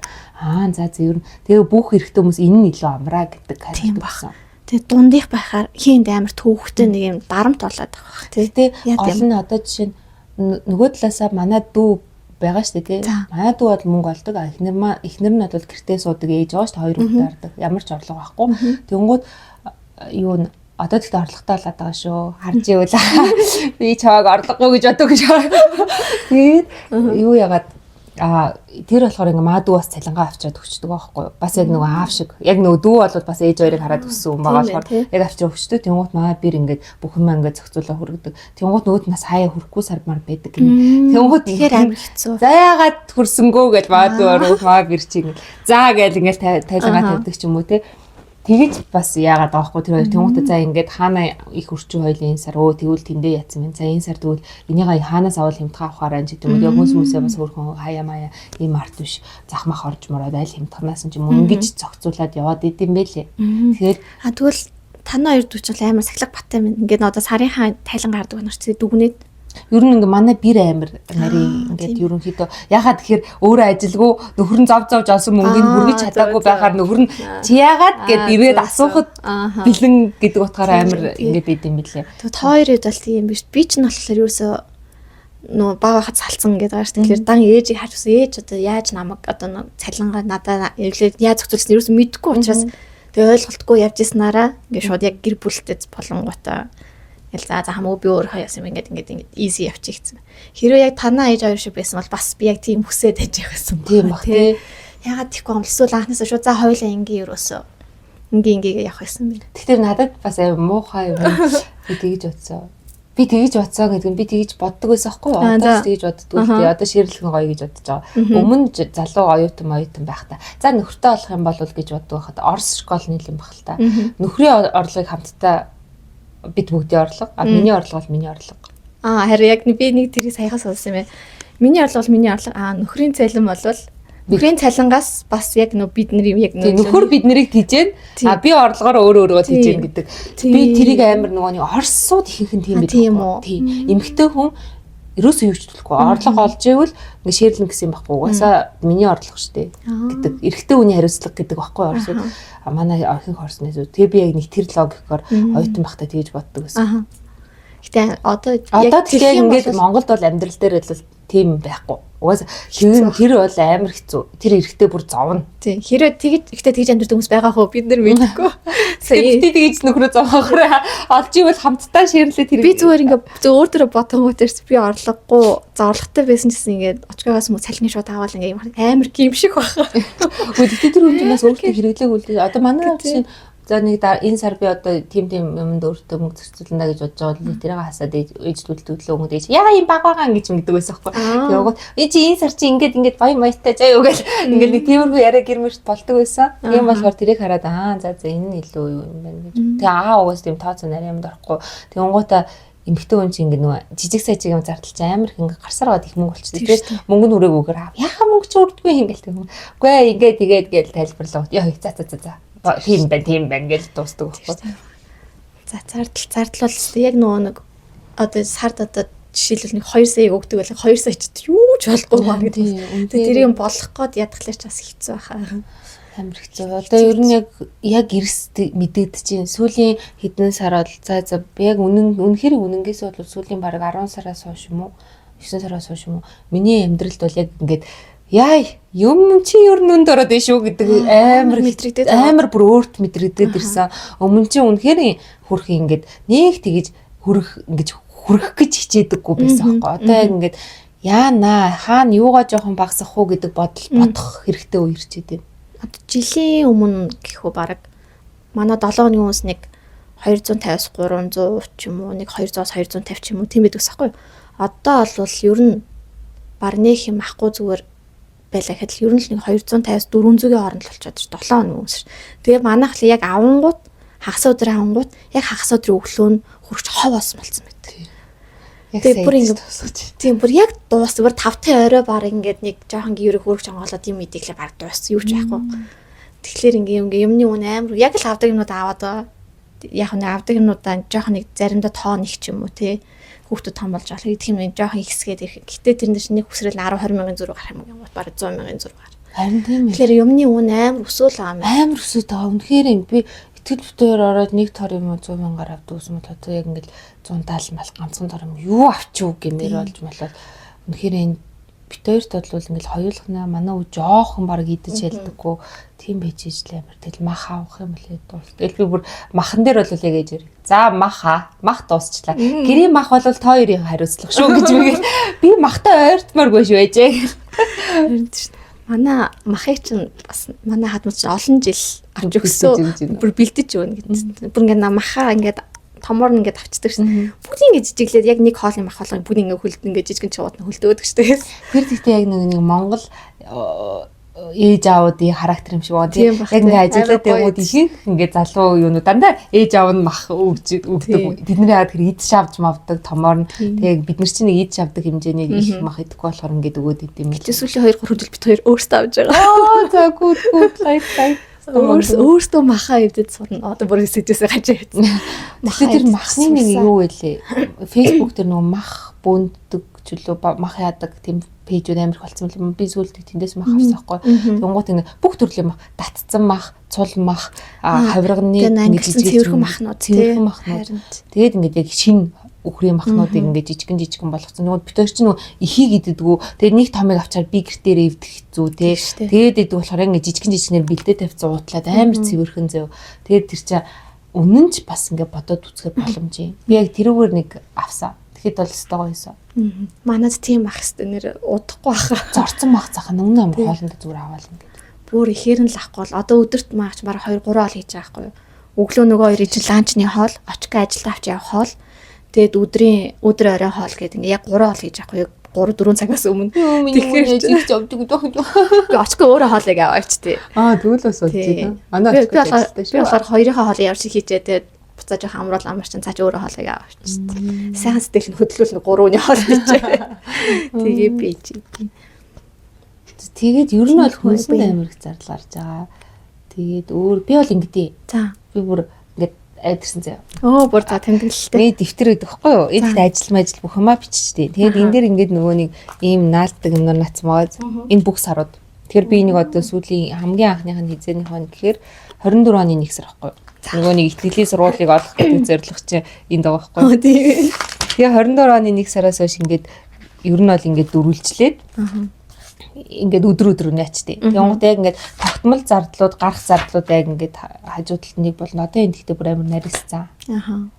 Speaker 2: за ер нь тэгээ бүх эрэгтэй хүмүүс энэ нь илүү амраа гэдэг хариулт өгсөн.
Speaker 1: Тэгээ дундих байхаар хийнд амар төвхтэй нэг юм дарамт болоод байгаа бах тий.
Speaker 2: Гол нь одоо жишээ нь нөгөө талаасаа манай дүү байгаа шүү дээ тий. Манай дүү бол мөнгө олдог. Эхнэр нь бол гэртээ суудаг ээж байгаа шүү дээ 2 хүүхдээ хардаг. Ямар ч орлого байхгүй. Тэнгүүд юу н одоо тэгтээ орлоготой болоод байгаа шүү. Харж ивэл би чааг орлогоо гэж боддог гэж. Тэгээд юу ягаад тэр болохоор ингээ маа дүү бас цалингаа авчираад өгчдөг байхгүй юу. Бас яг нөгөө аав шиг. Яг нөгөө дүү бол бас ээж хоёрыг хараад өссөн юм байгаа болохоор яг авчираад өгчдөг. Тэнгуут маа бэр ингээд бүх юм ингээд зохицуулаад хүргэдэг. Тэнгуут нөгөөд нас хаяа хүрхгүй сармаар байдаг гэнэ. Тэнгуут
Speaker 1: тэгэхээр амар хэцүү.
Speaker 2: За яагаад хүрсэнгөө гэж маа дүү маа бэр чи ингээд за гээл ингээд тайлгаа тавьдаг ч юм уу те. Тэгэж бас яагаад байгаа хгүй тэр хоёр тэнгуүтэ за ингээд хаана их өрчүү хоёлын сар тэгвэл тэндээ яатсан юм. За энэ сар тэгвэл энийгээ хаанаас авал хямдхан авахаараа ч гэдэг юм. Яг хүмүүсээ бас хөрхөн хаяа маяа ийм арт биш захмах орж мороод аль хямдханаас ч юм уу ингэж зохицуулаад яваад идэм байлээ. Тэгэхээр
Speaker 1: тэгвэл таны хоёр дүүч бол амар сахилга баттай юм. Ингээд одоо сарынхаа тайлан гардаг нар чи дүгнээд
Speaker 2: Ер нь ингээ манай бэр амир нарийн ингээд ерөнхийдөө ягаад тэгэхээр өөрөө ажилгүй нөхөр нь зов олсон мөнгөний хүргэж чадаагүй байхаар нөхөр нь чи ягаад гэд ирээд асуухад бэлэн гэдэг утгаараа амир ингээд байд юм билээ.
Speaker 1: Тэгвэл хоёрыг бол тийм биш. Би ч нь болохоор ерөөсөө нөө бага хат салцсан гэдэг байгаа шүү. Тэгэхээр дан ээжийг харж үзсэн. Ээж одоо яаж намайг одоо цалингаа надад яаж зохицуулсан ерөөсөө мэдэхгүй учраас тэгээ ойлголтгүй явж ирсэнараа ингээд шууд яг гэр бүлтэй болонгуудаа ингээл за хамаагүй би өөрөө яасан юм ингээд easy явчих гэсэн. Хэрвээ яг танаа ээж хоёр шиг байсан бол бас би яг тийм хүсээд байж байсан.
Speaker 2: Тийм баг тий.
Speaker 1: Ягаад тийхгүй юм эсвэл анхнаасаа шууд за хоёулаа ингийн ерөөсөө ингийн явах байсан бэ.
Speaker 2: Тэгэхээр надад бас муухай юм. Би тэгж бодсон. Би тэгж бодсон гэдэг нь би тэгж боддог байсан байхгүй юу? Одоо тэгж боддгоо тий. Одоо ширлхэн гоё гэж бодож байгаа. Өмнө залуу оюутан байх та. За нөхөртэй болох юм бол гэж боддог байхад Орос школ нийлэн байх л та. Нөхрийн орлогыг хамтдаа бид бүгдийн орлого, миний орлого бол миний орлого.
Speaker 1: Харин яг би нэг тэрийг саяхан сонссон юм байна. Миний орлого бол миний орлого. Нөхрийн цалин бол нөхрийн цалингаас бас яг бидний яг
Speaker 2: нөхөр бид нарыг тижээн. Би орлогоор өөрөө тижээн гэдэг. Би тэрийг амар нэг Оросууд ихэнх нь тийм байх. Тийм. Эмэгтэй хүн ерөөсөө юу ч төлөхгүй. Орлого олж ивэл ингээ ширлэн гэсэн юм байхгүй. Угаасаа миний орлого штэ гэдэг. Эрэгтэй хүний хариуцлага гэдэг байхгүй Оросууд. Манай орхинх орснээс үү. Тэгээ би яг нэг тэр логикоор оюутан байхдаа тэгж боддог байсан.
Speaker 1: Гэтэ одоо
Speaker 2: тэгээ ингээд Монголд бол амьдрал дээр л тийм байхгүй. Угаасаа хэр бол амар хэцүү. Тэр эрэгтэй бүр зовно.
Speaker 1: Тийм. Хэрэг тэгж амьдрэх хүмүүс байгаа хөө бид нар мэдгүй.
Speaker 2: Сая тэгж нөхрөө зовхоор олж ивэл хамтдаа ширлээ тэр.
Speaker 1: Би зүгээр ингээд өөр төрө бодгонгоотэрс би орлогогүй зовлогтой байсан гэсэн ингээд очгоогоос мө цалины шууд аваад ингээд амар гимшиг байна.
Speaker 2: Гэхдээ тэр хүмүүст өөртөө хэрэглээг үлдээ. Одоо манай чинь за нэг энэ сар би одоо тийм юмд өөртөө мөнгө зөрчилнө гэж бодож байгаа бол тэрийг хасаад ээж төлөвлөлөө өнгөд ээж яа юм баг байгаа гэж мэддэг байсан байхгүй. Тэгээд чи энэ сар чи ингээд баян баяртай заа юу гэл ингээд нэг тиймэрхүү яриа гэрмэрт болдог байсан. Тийм болохоор тэрийг хараад за энэ нь илүү юу юм байна гэж. Тэгээ угаас тийм тооцоо нарийн юмд орохгүй. Тэгээ онгуудаа эмэгтэй хүн чинь ингээд нөгөө жижиг сажиг юм зардалж амар их ингээд гарсаар аваад их мөнгө болчихсон. Тэгэхээр мөнгө нь үрээгүйгээр яхаа мөнгө ч үрдгүй ингээл тийм. Үгүй ээ ингээд тэгээд гээл тайлбарлаа. Яа за. Тийм байна гэж дуустдаг байхгүй.
Speaker 1: За зардал бол яг нэг одоо сард одоо жишээлбэл нэг 2 сая өгдөг байлаа 2 сая ч юу ч болохгүй байна гэдэг. Тэр юм болох гээд ядахлаар ч бас хэцүү байхаа.
Speaker 2: Амар хэцүү. Одоо ер нь яг эрс мэдээд чинь сүүлийн хэдэн сар бол за яг үнэхээр үнэнгээс бол сүүлийн бараг 10 сараас хойш юм уу 9 сараас хойш юм уу миний амьдралд бол яг ингээд яй юм чи ер нь өнд ороод ишүү гэдэг амар мэдрэгдээд амар бүр өөрт мэдрэгдээд ирсэн. Өмнө чи үнэхээр хүрх ингээд нэг тэгэж хүрх гэж хичээдэггүй байсан байхгүй. Одоо яг ингээд яана хаана юугаа жоохон багсах уу гэдэг бодох хэрэгтэй үе ирчээд байна.
Speaker 1: Одоо жилийн өмнө гэхүү бараг манай 7 оны хүмүүс нэг 250-аас 300 ч юм уу нэг 200-аас 250 ч юм уу тийм байдаг байхгүй. Одоо бол ер нь бар нэг юм ахгүй зүгээр байлаа гэхэд ер нь л нэг 250-аас 400-ийн хооронд л болчиход 7 хоног өмсөр. Тэгээ манайх л яг авангууд хагас өдөр авангууд яг хагас өдрийн өглөө нь хурц хов болсон болсон байдаг. Тэгээ бүр ингэ тийм бүр яг дуус бүр 5-ын орой баг ингээд нэг жоохон гэрэг хөрөх жонгоолоод юм идэглээ баг дууссан юу ч байхгүй. Тэгэхээр ингээ юмны үн амар яг л авдаг юмнууд аваад яг нэг авдаг юмнуудаа жоохон нэг заримдаа тоо нэг ч юм уу тий хүүхдүүд том болж байгаа. Тийм нэг жоохон ихсгээд ирэх. Гэтэ тэр нэг хүсрэл 10-20 мянган зүрх гарах юм бол баг 100 мянган зүрх гарах.
Speaker 2: Харин тийм ээ.
Speaker 1: Тэгэхээр юмны үн амар өсөөл байгаа юм.
Speaker 2: Амар өсөд байгаа. Үнэхээр би итгэл бүтээр ороод нэг тор юм 100 мянгаар авдаг гэсэн мэт одоо яг ингээл 170 мал ганцхан тор юм юу авчив гэмээр болж малаад үнэхээр энэ бит хоёрт бол ингээл хоёулахнаа манай үе жоохон баг идэж ялдаггүй тийм байж ижлээ амар тэгэл мах авах юм лээ дуус. Тэгэл би бүр махан дээр бол яг ээж ирэх. За мах дуусчлаа. Гэрийн мах бол та хоёрын хариуцлага шүү гэж би махтай ойртмооргүй шүү ээжээ. Манай
Speaker 1: махыг чинь бас манай хадмууд чинь олон жил авч өгсөн. Бүр бэлдэж өгнө гэдэг. Бүр ингээд махаа ингээд томор ингээд авчдаг шин. Бүгд ингээд жижиглээд яг нэг хоолны мах болгоо бүгд ингээд хөлд ингээд жижигэн чуудна хөлдөөдөг штэ.
Speaker 2: Тэр гэхдээ яг нэг Монгол ээж аавуудын характер юм шиг байна. Яг нэг ажиллаад явууд ихэнх ингээд залуу юунууд дандаа ээж аав нь мах өгдөг. Тэдний яагаад тэр идэж авч мавдаг томоор нь тэг бид нар чинь нэг идэж авдаг хэмжээний их мах идэхгүй болохоор ингээд өгөөд идэм юм.
Speaker 1: Сүүлийн 2-3 хөржил бит хоёр өөрсдөө авч байгаа.
Speaker 2: За гүд лайк
Speaker 1: өөртөө махаа идэж сурна. Одоо бүр сэжээсээ гаж яац.
Speaker 2: Тэгэхээр тэр махны нэг юу вэ? Facebook дээр нөгөө мах бөөндөг ч үлээ мах яадаг тийм пэйжүүд амар их болсон юм. Би сүүлдээ тэндээс мах авсан байхгүй. Тэнгуут ингэ бүх төрлийн мах, татцсан мах, цул мах, хавирганы
Speaker 1: ингэ цэвэрхэн махнууд.
Speaker 2: Тэгээд ингэ яг шин үхрийн махнуудыг ингэ жижигэн болгоцсон. Нөгөө битэр чинь нөгөө ихийг иддэггүй. Тэгээд нэг томыг авчаар би гэртээр эвдэх хэцүү тий. Тэгээд иддэг болохоор ингэ жижигнэр бэлдээ тавьцсан уутлаад амар цэвэрхэн зөв. Тэгээд тэр чинь үнэн ч бас ингэ бодоод үзэх боломж юм. Би яг тэрүүгээр нэг авсан. Тэгэхэд бол өстөгөө хийсэн.
Speaker 1: Манайд тийм ах хэвээр нэр удахгүй баха.
Speaker 2: Зорцсон мах цахан өмнө амар хоолнд зүгээр аваал ингэ.
Speaker 1: Бүр ихээр нь лахгүй бол одоо өдөрт маач бараг 2 3 хоол хийж байгаа байхгүй юу. Өглөө нөгөө хоёрын чинь ланчны хоол, очиг ажилдаа авч явах хоол. Тэгээд өдөр орой хоол гэдэг ингээ яг 3 хоол хийж авахгүй юу. 3 4 цагаас өмнө.
Speaker 2: Тэгэхээр жигч авдаг дөө.
Speaker 1: Би очиг өөрөө хоолыг аваачтээ.
Speaker 2: Тэгвэл бас үлдээ. Манай
Speaker 1: очиг ажилтаа шүү. Би болохоор хоёрынхаа хоолыг явж хийчээ тэгээд буцаа жоох амруул амарчин цааш өөрөө хоолыг аваачтээ. Сайхан сэтгэл нь хөдлүүлнэ 3 өний хоол хийчээ. Тэгээ би чи.
Speaker 2: Тэгээд ер нь бол хүнсэнд амар их зардал гарч байгаа. Тэгээд өөр би бол ингэдэй.
Speaker 1: За.
Speaker 2: Би бүр ингээд айдэрсэн заяа.
Speaker 1: Бүр за тэмдэглэлтэй.
Speaker 2: Би дэвтэр өгдөг байхгүй юу? Энд ажил бүх юмаа биччихтэй. Тэгээд энэ дээр ингээд нөгөө нэг ийм наалдаг юм нацмаад энэ бүх сарууд. Тэгэхээр би энийг одоо сүүлийн хамгийн анхных нь хизээний хон гэхээр 24 оны 1 сар байхгүй юу? Нөгөө нэг итгэлийн сургуулийг олох гэдэг зорилго чинь энд байгаа байхгүй юу?
Speaker 1: Тийм.
Speaker 2: Тэгээ 24 оны 1 сараас хойш ингээд ер нь бол ингээд дөрвөлжлээд ингээд өдөр нэчтэй. Тэнгууд яг ингээд тогтмол зардлууд, гарах зардлууд яг ингээд хажуу талд нэг болно. Одоо энэ гэхдээ бүр амар нарийсан.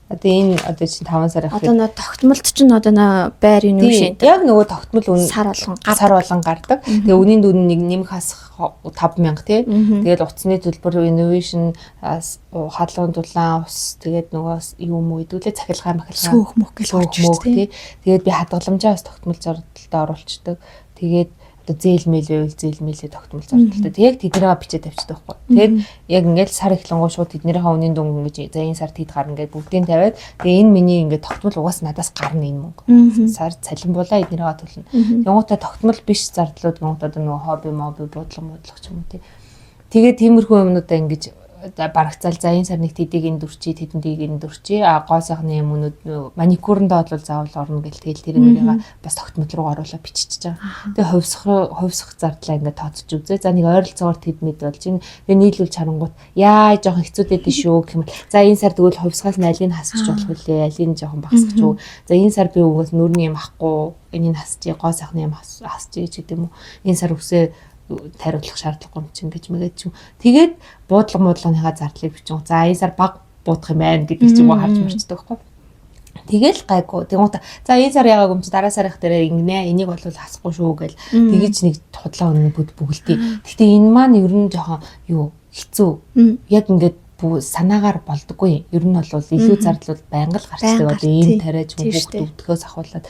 Speaker 2: Одоо энэ одоо чинь 5 сар их.
Speaker 1: Одоо нөө тогтмолд чинь одоо нөө байр юу шин.
Speaker 2: Яг нөгөө тогтмол
Speaker 1: сар болгон
Speaker 2: гардаг. Тэгээ үнийн дүн нэг нэмэх хасах 5,000 тий. Тэгээд утасны төлбөр innovation хаалгын дулаан ус тэгээд нөгөө юм уу хэдүүлээ цахилгаан
Speaker 1: сөөх мөх гэж
Speaker 2: орж тий. Тэгээд би хадгаламжаа бас тогтмол зардалтай оруулцдаг. Тэгээд одоо зээлмэлээ тогтмол зардалтай. Тэгээд тэднийгээ бичээд тавьчихдаг байхгүй. Тэгээд яг ингээд сар эхлэнгөө шууд тэднийхээ үнийн дүн ингэж за энэ сард хэд гарна гэдээ бүгдийг тавиад тэгээд энэ миний ингээд тогтмол угаас надаас гарна энэ мөнгө. Сар цалинбуулаа эднийгээ төлнө. Янгуудаа тогтмол биш зардлууд гэнэ одоо нөгөө хобби бодлого ч юм уу тий. Тэгээд тиймэрхүү юмнуудаа ингэж барагцаал за энэ сар нэг тэдийг энэ дөрчий тэдэндийг энэ дөрчий гоо сайхны юмнууд маникюрндээ бол заавал орно гэл тэгэл тэр нэрээ бас тогтмол руу оруулаад бичиж байгаа. Тэгээ хувьсах зардлаа ингээд тооцож үзээ. За нэг ойролцоогоор тэд мэд болж ин тэгээ нийлүүлж харангуут яа жоохон хэцүүдэд шүү гэх юм бол за энэ сар тэгвэл хувьсгаас нь алийг хасчих болох үлээ алийг жоохон багасгах уу. За энэ сар би угаас нүрний юм ахгүй энийг хасчих гоо сайхны юм хасчих гэдэг юм уу. Энэ сар үсээ тариулах шаардлагагүй юм чинь гэж мэгээд ч юм. Тэгээд буудлага зардлыг бичин. За энэ сар баг буудах юм байна гэдэг ч юм уу харж марчдаг байхгүй. Тэгэл гайгүй. Тэгмээ за энэ сар яагаад юм чи дараа сарынх дээр ингэнэ. Энийг бол хасахгүй шүү гэл. Тэгэж нэг худлаа өнө бүгдий. Гэхдээ энэ маань ер нь жоохон хэцүү. Яг ингээд санаагаар болдоггүй. Ер нь бол илүү зардлууд байнга л гарчдаг. Одоо энэ тариаж бүгд өвдөхөөс ахуулаад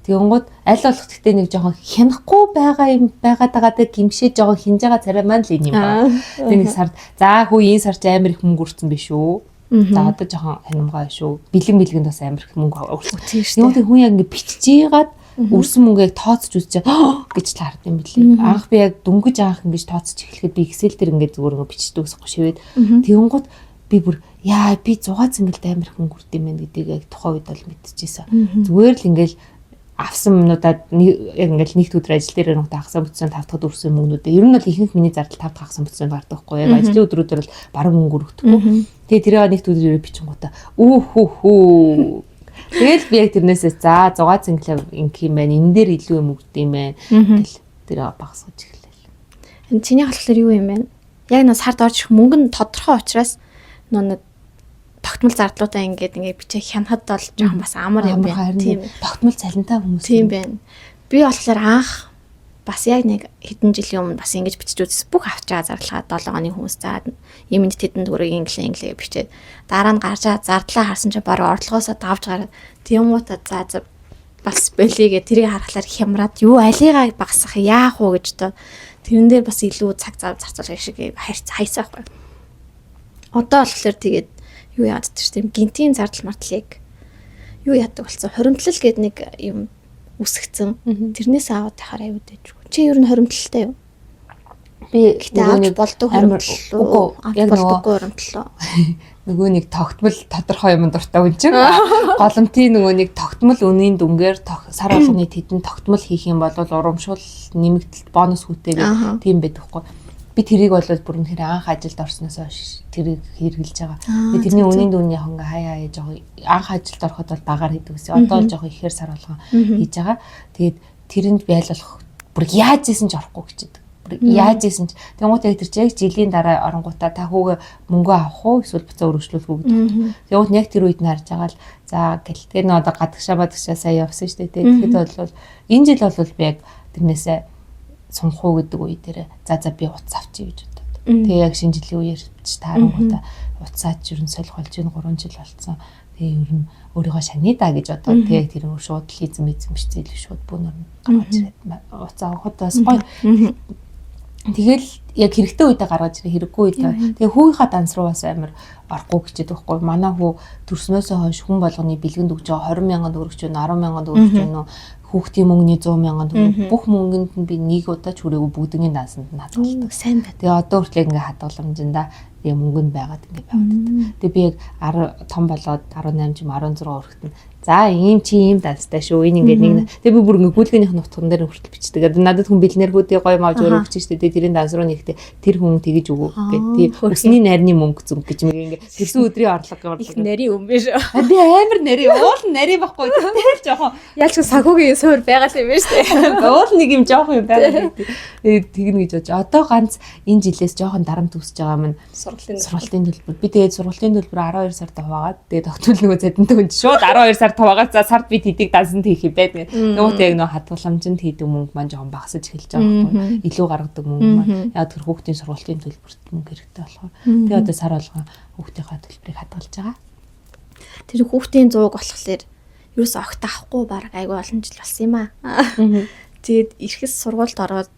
Speaker 2: Тэнгууд аль болох гэхдээ нэг жоохон хянахгүй байгаад байгаа гимшээ жоохон хинж байгаа царай маань л юм байна. Тэгээ нэг сард за хүү энэ сар ч амар их мөнгө өрцөн биш үү? За одоо жоохон ханамгаа шүү. Бэлгэнд бас амар их мөнгө өрцөн. Тэнгууд хүн яг ингэ бичиж ийгаад өрсөн мөнгөийг тооцож үзчихээ гэж л хард юм билий. Анх би яг дөнгөж анх ингэж тооцож эхлэхэд би Excel дээр ингэ зүгээр бичдэг усахгүй шивэд. Тэнгууд би бүр яа би 6 цэнгэлд амар их мөнгө өрд юм байна гэдгийг яг тухайн үед бол мэдчихсэн. Зүгээр л ингээл авсан юмнуудад яг ингээл нэгд өдөр ажил дээр нэг хагас бүтцэн 5 дахь өрсөн мөнгнүүдээ ер нь бол ихэнх миний зардал 5 дахь хагас бүтцэн гардаг байхгүй яг ажлын өдрүүдээр бол баруун мөнгө өргөдөхгүй. Тэгээ тэрийг нэгд өдрөөр бичингуудаа хөө тэгэл би яг тэрнээсээ за 6 цэнгэлээ инх юм байна энэ дээр илүү юм өгд юм байна гэл тэрийг багасгаж эхэллээ.
Speaker 1: Энэ чиний болохоор юу юм бэ? Яг нэг сард орж ирэх мөнгө нь тодорхой учраас нэг тогтмол зардлуудаа ингээд бичээ хянахад бол жоохон бас амар юм байна.
Speaker 2: Тийм. Тогтмол цалинтай хүмүүс.
Speaker 1: Тийм байна. Би болохоор анх бас яг нэг хэдэн жилийн өмнө бас ингэж бичиж үзсэн. Бүх авч байгаа зардлага 7 оны хүмүүс заад юмд тэдэн төгрөг инглээ бичээд дараа нь гарч байгаа зардлаа харсан чинь баруун орлогоосоо давж гараад тиймгуудаа за бас болигээ тэрийг харахаар хямраад юу алигаа багасгах яах уу гэж тоо тэрэн дээр бас илүү цаг зав зарцуулах шиг хайцаа байхгүй. Одоо болохоор тэгээд юу яадаг тийм гинтийн зардал мартлыг юу яадаг болсон хоримтлал гэдэг нэг юм үсгцэн тэрнээс аваад тахаар аюуд дэжгүй чи ер нь хоримтлалтай юу би
Speaker 2: гэхдээ
Speaker 1: авч болдог хоримтлал уу яг болдоггүй хоримтлал
Speaker 2: нөгөө нэг тогтмол тодорхой юм дуртай хүн чинь голомтын нөгөө нэг тогтмол үнийн дүнгээр сар болгоны тэдэнд тогтмол хийх юм бол урамшуул нэмэгдэлт бонус хүүтэйгээ тийм байдаг хгүй. Би тэрийг бол бүр үнэхээр анх ажилд орсноос хойш тэрийг хэрэгжилж байгаа. Би тэрний үнийн дүнний хонго хаяа жоо анх ажилд ороход бол багаар хийдэг гэсэн. Одоо л жоо ихээр сар болгоо хийж байгаа. Тэгээд тэрэнд байлуулах бүр яаж ийсэн ч орохгүй гэчихэд. Яаж ийсэн ч тэгмээ тэр чиг жилийн дараа оронгуудаа та хүүгээ мөнгө авах уу эсвэл буцаа өргөжлүүлэх үү гэдэг. Тэгмээ яг тэр үед нь харж байгаа л за гэл тэр нь одоо гадагшаа сая явсан шүү дээ. Тэгэхэд бол энэ жил бол би яг тэрнээсээ сунх уу гэдэг үе дээр за би утас авчий гэж бодод. Тэгээ яг шинэ жилийн үеэр ч таарангуудаа утасаач ер нь солих болж энэ 3 жил болсон. Тэгээ ер нь өөрийгөө шанида гэж бодоод тэгээ тэр шууд лизм бичсэн илүү шууд бүүнөр нь гаргаж ирээд утас авахудаас гоё. Тэгэл яг хэрэгтэй үедээ гаргаж ирээ хэрэггүй үедээ. Тэгээ хүүгийнхаа данс руу бас амар орохгүй гэчихэд байхгүй. Манай хүү төрснөөсөө хойш хүн болгоны бэлгэнд өгч байгаа 20,000 төгрөгч байна, 10,000 төгрөгч байна уу? Хүүхдийн мөнгөний 100,000 төгрөг. Бүх мөнгөнд нь би нэг удаа ч хүрээгүй бүгдний дансанд нь хадгалдаг.
Speaker 1: Сайн байна.
Speaker 2: Тэгээ одоо хүртэл ингээ хадгаламжинда тэгээ мөнгө нь байгаад ингээ байгаад. Тэгээ би яг 10 том болоод 18 жим 16 хүрэхэд за ийм чи ийм данстай шүү. Энэ ингээ нэг тэгээ би бүр ингээ гүйлгэнийх нь утган дээр хүртэл бичдэг. Одоо надад хүн бэлнэр хүүдээ гоё мавж өрөвч штэ. Тэгээ тэрийн данс руу нэгтээ тэр хүн тэгэж өгөө гэх. Тийм өсний нарийн мөнгө зүг гэж ингээ тэрсэн өдрийн орлого
Speaker 1: их нарийн юм биш үү?
Speaker 2: Би амар нарийн уул нарийн байхгүй. Тэр жоохон
Speaker 1: яаж ч сахуугийн суур байгаа юм биш үү?
Speaker 2: Уул нэг юм жоохон юм байгаа. Тэгнэ гэж бодож. Одоо ганц энэ жилээс жоохон дарамт үсэж байгаа маань сургалтын төлбөр. Би тэгээд сургалтын төлбөр 12 сард хуваагаад тэгээд тогтвол нөгөө цадинтай хүн шууд 12 сард хуваагаад за сард би тэдийг дансанд хийх юм байдаг. Нөгөөтэй яг нөгөө хадгаламжинд хийдэг мөнгө маань жоохон багасж эхэлж байгаа байхгүй. Илүү гаргадаг мөнгө маань. Яг тэр хүүхдийн сургалтын төлбөрт мөнгө хэрэгтэй болохоор. Тэгээд одоо сар болгоо хүүхдийнхээ төлбөрийг хадгалж байгаа.
Speaker 1: Тэр хүүхдийн 100 болохоор ерөөс огт авахгүй баг айгүй олон жил болсон юм аа. Тэгээд ирэхс сургуульд ороод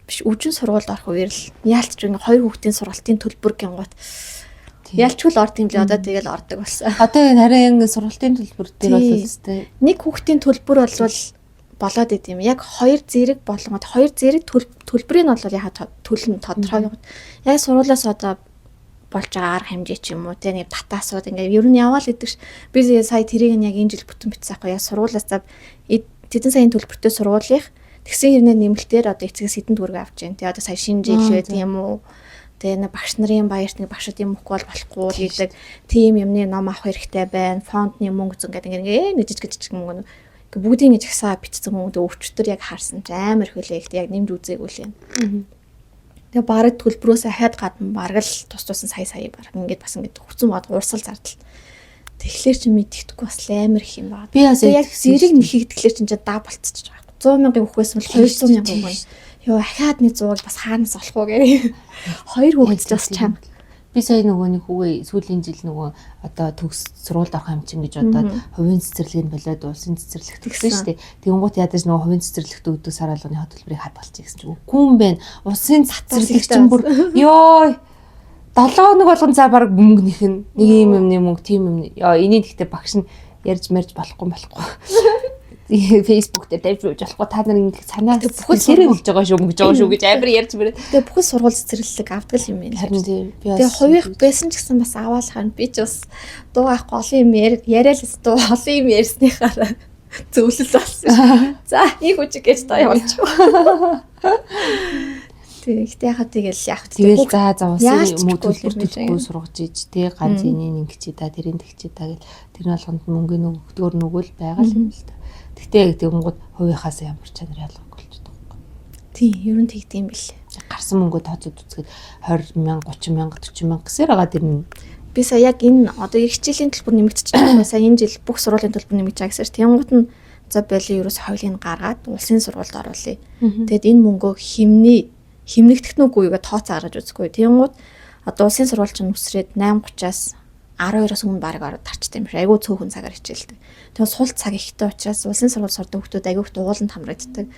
Speaker 1: биш үжин сургуульд орох үеэр л яалтч ингээ 2 хүүхдийн сургалтын төлбөр гингууд яалтчгүй л орд юм лээ одоо тэгэл ордог болсон.
Speaker 2: Одоо энэ харин ингээ сургалтын төлбөр дээр бол үстэй.
Speaker 1: Нэг хүүхдийн төлбөр болвол болоод идэм. Яг 2 зэрэг болгоод 2 зэрэг төлбөрийг нь бол яхаа төлн тодорхой. Яг сургуулиас одоо болж байгаа арга хэмжээ ч юм уу те нэг татаасууд ингээ ер нь яваал идэг ш. Би сая тэрийг нь яг энэ жил бүтэн бичсэн аахгүй. Яг сургуулиас за тэдэн саяын төлбөртэй сургуулийнх тэгсэн хэрнээ нэмэлтээр одоо эцэгээс хэдэн төгрөг авч जैन. Тэгээ одоо сая шинэ жил байдаг юм уу? Тэгээ нэг багш нарын баярт нэг багшуудын мөнгө бол болохгүй гэдэг тийм юмны ном авах хэрэгтэй байна. Фондны мөнгө зүн гэдэг ингээ нэг жижиг мөнгө бүгдийн гэж хасаа бичсэн мөнгө өвчтөр яг харсан ч амар хөлөө ихтэй яг нэмж үзээгүй л юм. Тэгээ бараг төлбөрөөс ахаад гадна бараг л тус сая бараг ингээд бас ингээд хүцэн бод уурсал зардал. Тэгэхээр чи мэддэхгүй бас амар их юм байна.
Speaker 2: Би яг
Speaker 1: зэрэг нэхийг тэгэхээр чи даа болцчих байгаа. 100,000 өгөхөөс бол 200,000 өгнө. Йоо ахаад нэг 100-ыг бас хаанаас олох вэ гэх. 2 хүүхэд бас чам.
Speaker 2: Би сая нөгөө нэг хүүгээ сүүлийн жил нөгөө одоо төгс сургуульд орох юм чинь гэж бодоод хувийн цэцэрлэгийг болоод улсын цэцэрлэгт өгсөн шүү дээ. Тэнгуут ядаж нөгөө хувийн цэцэрлэгт өгдөг сар алганы хөтөлбөрийг хадгалчих гэсэн чинь үгүй юм байна. Улсын цэцэрлэг чинь бүр ёо 7 хоног болгон цаа баг мөнгөнийх нь нэг юм юмны мөнгө тийм юм. Ёо энийг гэхдээ багш нь ярьж мэрж болохгүй. Facebook дээр тавьж болохгүй та нар ингэ санаа бүхэл хэрэг болж байгаа шүү гэж амар ярьж мэрээ.
Speaker 1: Тэгээ бүхэл сургууль цэцэрлэг авдаг юм байна.
Speaker 2: Харин тийм
Speaker 1: би бас тэгээ хувийнх байсан ч гэсэн бас аваал хаана би ч бас дуу авахгүй олон юм яриад л дуу олон юм ярьсныхаараа зөвлөл болсон. За их үчиг гэж та явуулчих. Тэгтээ яхаа тэгэл
Speaker 2: за усын төлбөртөлгүй сургаж иж тэг ганц энийг ингэчи та тэрийн тэгчи та гэл тэр болгонд мөнгөний өгдөгөр нөгөөл байгаа юм л та. Тэгтээ тэгэнгүүт хувийнхаас ямар чанар ялгаагүй л ч байгаа.
Speaker 1: Тийм, ер нь тэгдэм билээ.
Speaker 2: Гарсан мөнгөө тооцоод үзгээд 20,000, 30,000, 40,000 гэсээр байгаа тэр нь.
Speaker 1: Би сая яг энэ одоо их хичээлийн төлбөр нэмэгдэж байгаа. Сая энэ жил бүх сургуулийн төлбөр нэмэгдэж байгаа гэсээр тэнгуут нь за болоо ерөөс хоёулыг гаргаад улсын сургуульд оруулъя. Тэгэд энэ мөнгөө химнэгдэх нүггүй юугаа тооцоо гаргаж үзэхгүй. Тэнгуут одоо улсын сургууль чинь үсрээд 8:30-аас 12-оос өмнө баг ороод тарчтай юм шиг айгүй цөөхөн цагаар хичээлдэг. Тэгээ сул цаг ихтэй учраас улсын сургууль сурдаг хүмүүс айгүйх дугууланд хамрагддаг.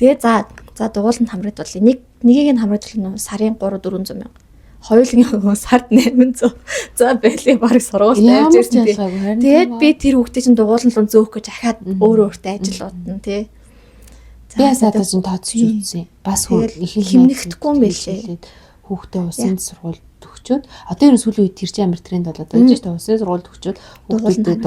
Speaker 1: Тэгээ за дугууланд хамрагдвал нэгийг нь хамрагдвал сарын 3-400 мянга. Хоёулын сард 800. За байлээ баг сургуульд авч ирсэн тий. Тэгээд би тэр хүүхдээ чинь дугууланд л зөөх гэж ахаад өөртөө ажилуулна тий.
Speaker 2: Би асаатаа чинь тооцож үзсэн. Бас
Speaker 1: химнэгдэхгүй юм байлээ.
Speaker 2: Хүүхдээ улсын сургуульд төгч өгчөөд одоо ер нь сүүлийн үед тэр чинь амар тренд болоод байж шүү дээ. Усын сургуульд өгчөөд хүүхдүүдэд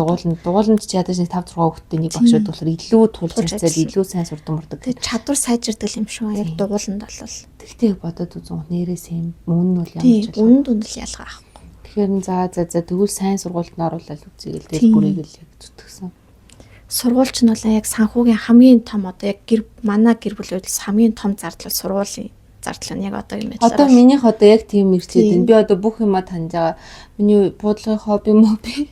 Speaker 2: дугууланд ч ядаж нэг 5 6 хүүхдтэй нэг багшууд болохоор илүү тулж ирцэл илүү сайн сурдаг мурдаг.
Speaker 1: Тэгээ чадвар сайжирдаг юм шүү. Яг дугууланд болвол.
Speaker 2: Тэгтээ бодоод үзэн нэрээс юм мөн нь бол ямар ч
Speaker 1: үнд л ялгаа авахгүй.
Speaker 2: Тэгэхээр за тэгвэл сайн сургуульд нь оруулаад үзье гэл тэгэл бүрийг л яг зүтгэсэн.
Speaker 1: Сургуульч нь бол яг санхүүгийн хамгийн том одоо яг манай гэр бүлүүд хамгийн том зардал сургуулийн зардал нь яг одоо юм байна.
Speaker 2: Одоо минийх одоо яг тийм ирчээд байна. Би одоо бүх юмаа таньж байгаа. Миний буудлагын хобби моби